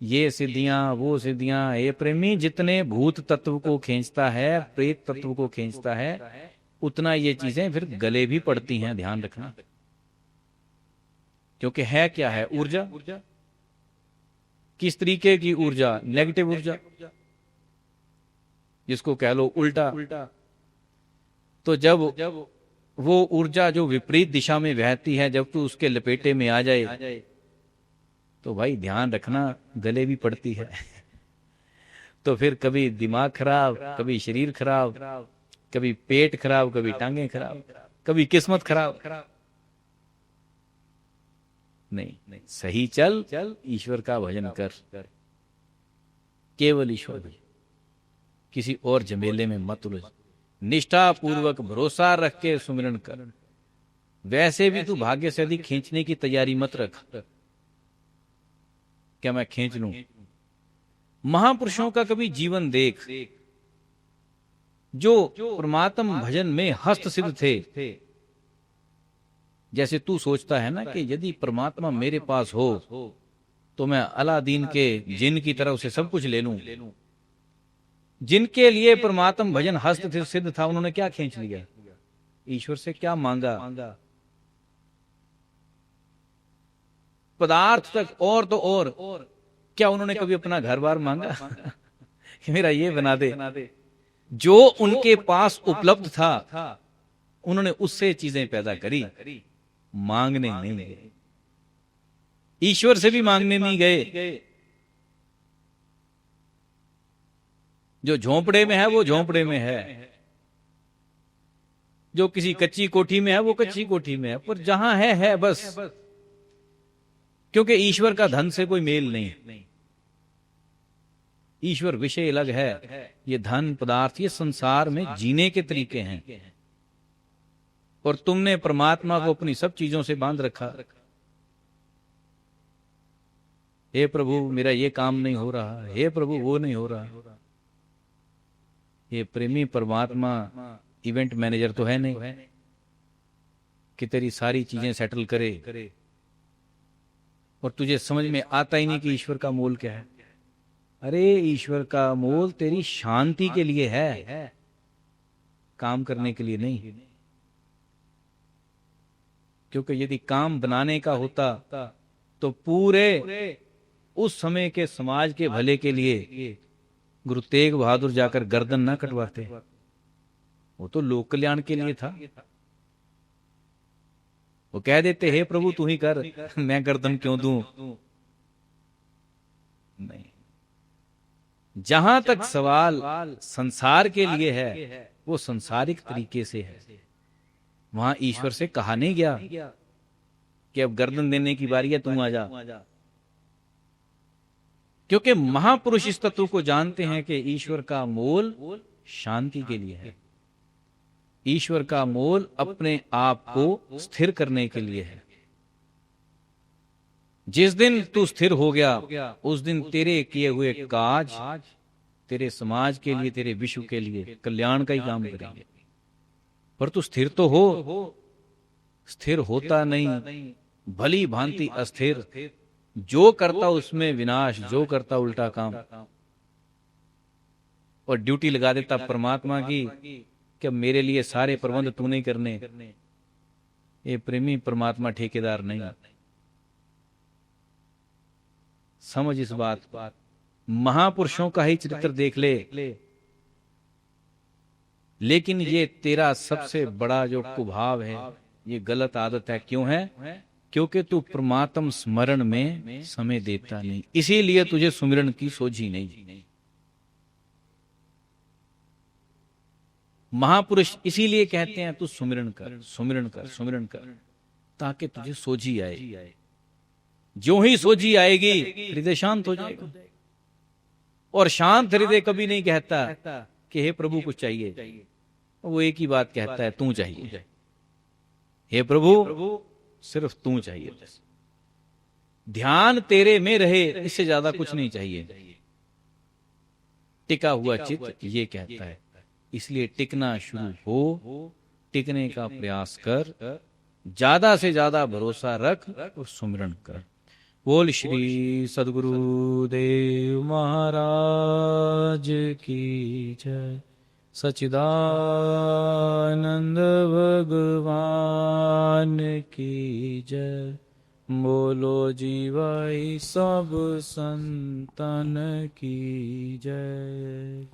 ये सिद्धियां वो सिद्धियां, ये प्रेमी जितने भूत तत्व को खींचता है, प्रेत तत्व को खींचता है, उतना ये चीजें फिर गले भी पड़ती हैं, ध्यान रखना। क्योंकि है क्या है, ऊर्जा। किस तरीके की ऊर्जा? नेगेटिव ऊर्जा, जिसको कह लो उल्टा। तो जब वो ऊर्जा जो विपरीत दिशा में बहती है, जब तू उसके लपेटे में आ जाए तो भाई ध्यान रखना, गले भी पड़ती है। तो फिर कभी दिमाग खराब, कभी शरीर खराब, कभी पेट खराब, कभी टांगे खराब, कभी किस्मत खराब। नहीं, सही चल, ईश्वर का भजन कर, केवल ईश्वर भजन, किसी और झमेले में मत उलझ, निष्ठा पूर्वक भरोसा रख के सुमिरन कर। वैसे भी तू भाग्य से अधिक खींचने की तैयारी मत रख, क्या मैं खींच लूं। महापुरुषों का कभी जीवन देख, जो परमात्म भजन में हस्त सिद्ध थे। जैसे तू सोचता है ना कि यदि परमात्मा मेरे पास हो तो मैं अलादीन के जिन की तरह उसे सब कुछ ले लूं। जिनके लिए परमात्म भजन हस्त सिद्ध था, उन्होंने क्या खींच लिया? ईश्वर से क्या मांगा? पदार्थ तक, और तो और क्या उन्होंने कभी अपना घर बार मांगा? कि मेरा ये बना दे। जो उनके पास उपलब्ध था, उन्होंने उससे चीजें पैदा करी, मांगने नहीं गए, ईश्वर से भी मांगने नहीं गए। जो झोंपड़े में है वो झोंपड़े में है, जो किसी कच्ची कोठी में है वो कच्ची कोठी में है, पर जहां है बस। क्योंकि ईश्वर का धन से कोई मेल नहीं। ईश्वर विषय अलग है, ये धन पदार्थ, ये संसार में जीने के तरीके हैं। और तुमने परमात्मा को अपनी सब चीजों से बांध रखा। हे प्रभु मेरा ये काम नहीं हो रहा, हे प्रभु वो नहीं हो रहा। ये प्रेमी परमात्मा इवेंट मैनेजर तो है नहीं कि तेरी सारी चीजें सेटल करे, और तुझे समझ में आता ही नहीं कि ईश्वर का मोल क्या है। अरे ईश्वर का मोल तेरी शांति के लिए है, काम करने के लिए नहीं। क्योंकि यदि काम बनाने का होता तो पूरे उस समय के समाज के भले के लिए गुरु तेग बहादुर जाकर गर्दन ना कटवाते, वो तो लोक कल्याण के लिए था। वो कह देते हे प्रभु तू ही कर, मैं गर्दन क्यों दूं। नहीं, जहां तक सवाल संसार के लिए है वो संसारिक तरीके से है। वहां ईश्वर से कहा नहीं गया कि अब गर्दन देने की बारी है, तुम आ जा। क्योंकि महापुरुष इस तत्व को जानते हैं कि ईश्वर का मोल शांति के लिए है, ईश्वर का मोल अपने आप को स्थिर करने के लिए है। जिस दिन तू स्थिर हो गया, उस दिन तेरे किए हुए काज तेरे समाज के लिए, तेरे विश्व के लिए कल्याण का ही काम करेंगे। पर तू स्थिर तो हो, स्थिर होता नहीं, भली भांति अस्थिर, जो करता उसमें विनाश, जो करता उल्टा काम, और ड्यूटी लगा देता परमात्मा की कि मेरे लिए सारे प्रबंध तू नहीं करने। ये प्रेमी परमात्मा ठेकेदार नहीं। समझ इस बात। महापुरुषों का ही चरित्र देख ले। लेकिन ये तेरा सबसे बड़ा जो कुभाव है, ये गलत आदत है। क्यों है? क्योंकि तू परमात्म स्मरण में समय देता नहीं, इसीलिए तुझे सुमिरन की सोझी नहीं। महापुरुष इसीलिए कहते हैं तू सुमिरन कर, सुमिरन कर, सुमिरन कर, ताकि तुझे सोझी आए। जो ही सोझी आएगी हृदय शांत हो जाएगा। और शांत हृदय कभी नहीं कहता कि हे प्रभु कुछ चाहिए, वो एक ही बात कहता है तू चाहिए। हे प्रभु सिर्फ तू चाहिए बस। ध्यान तेरे में रहे, इससे ज्यादा कुछ नहीं चाहिए। टिका हुआ चित्त ये कहता है। इसलिए टिकना शुरू हो, टिकने का प्रयास कर, ज्यादा से ज्यादा भरोसा रख और सुमिरन कर। बोल श्री सद्गुरु देव महाराज की जय। सच्चिदानंद भगवान की जय। बोलो जीवाई सब संतन की जय।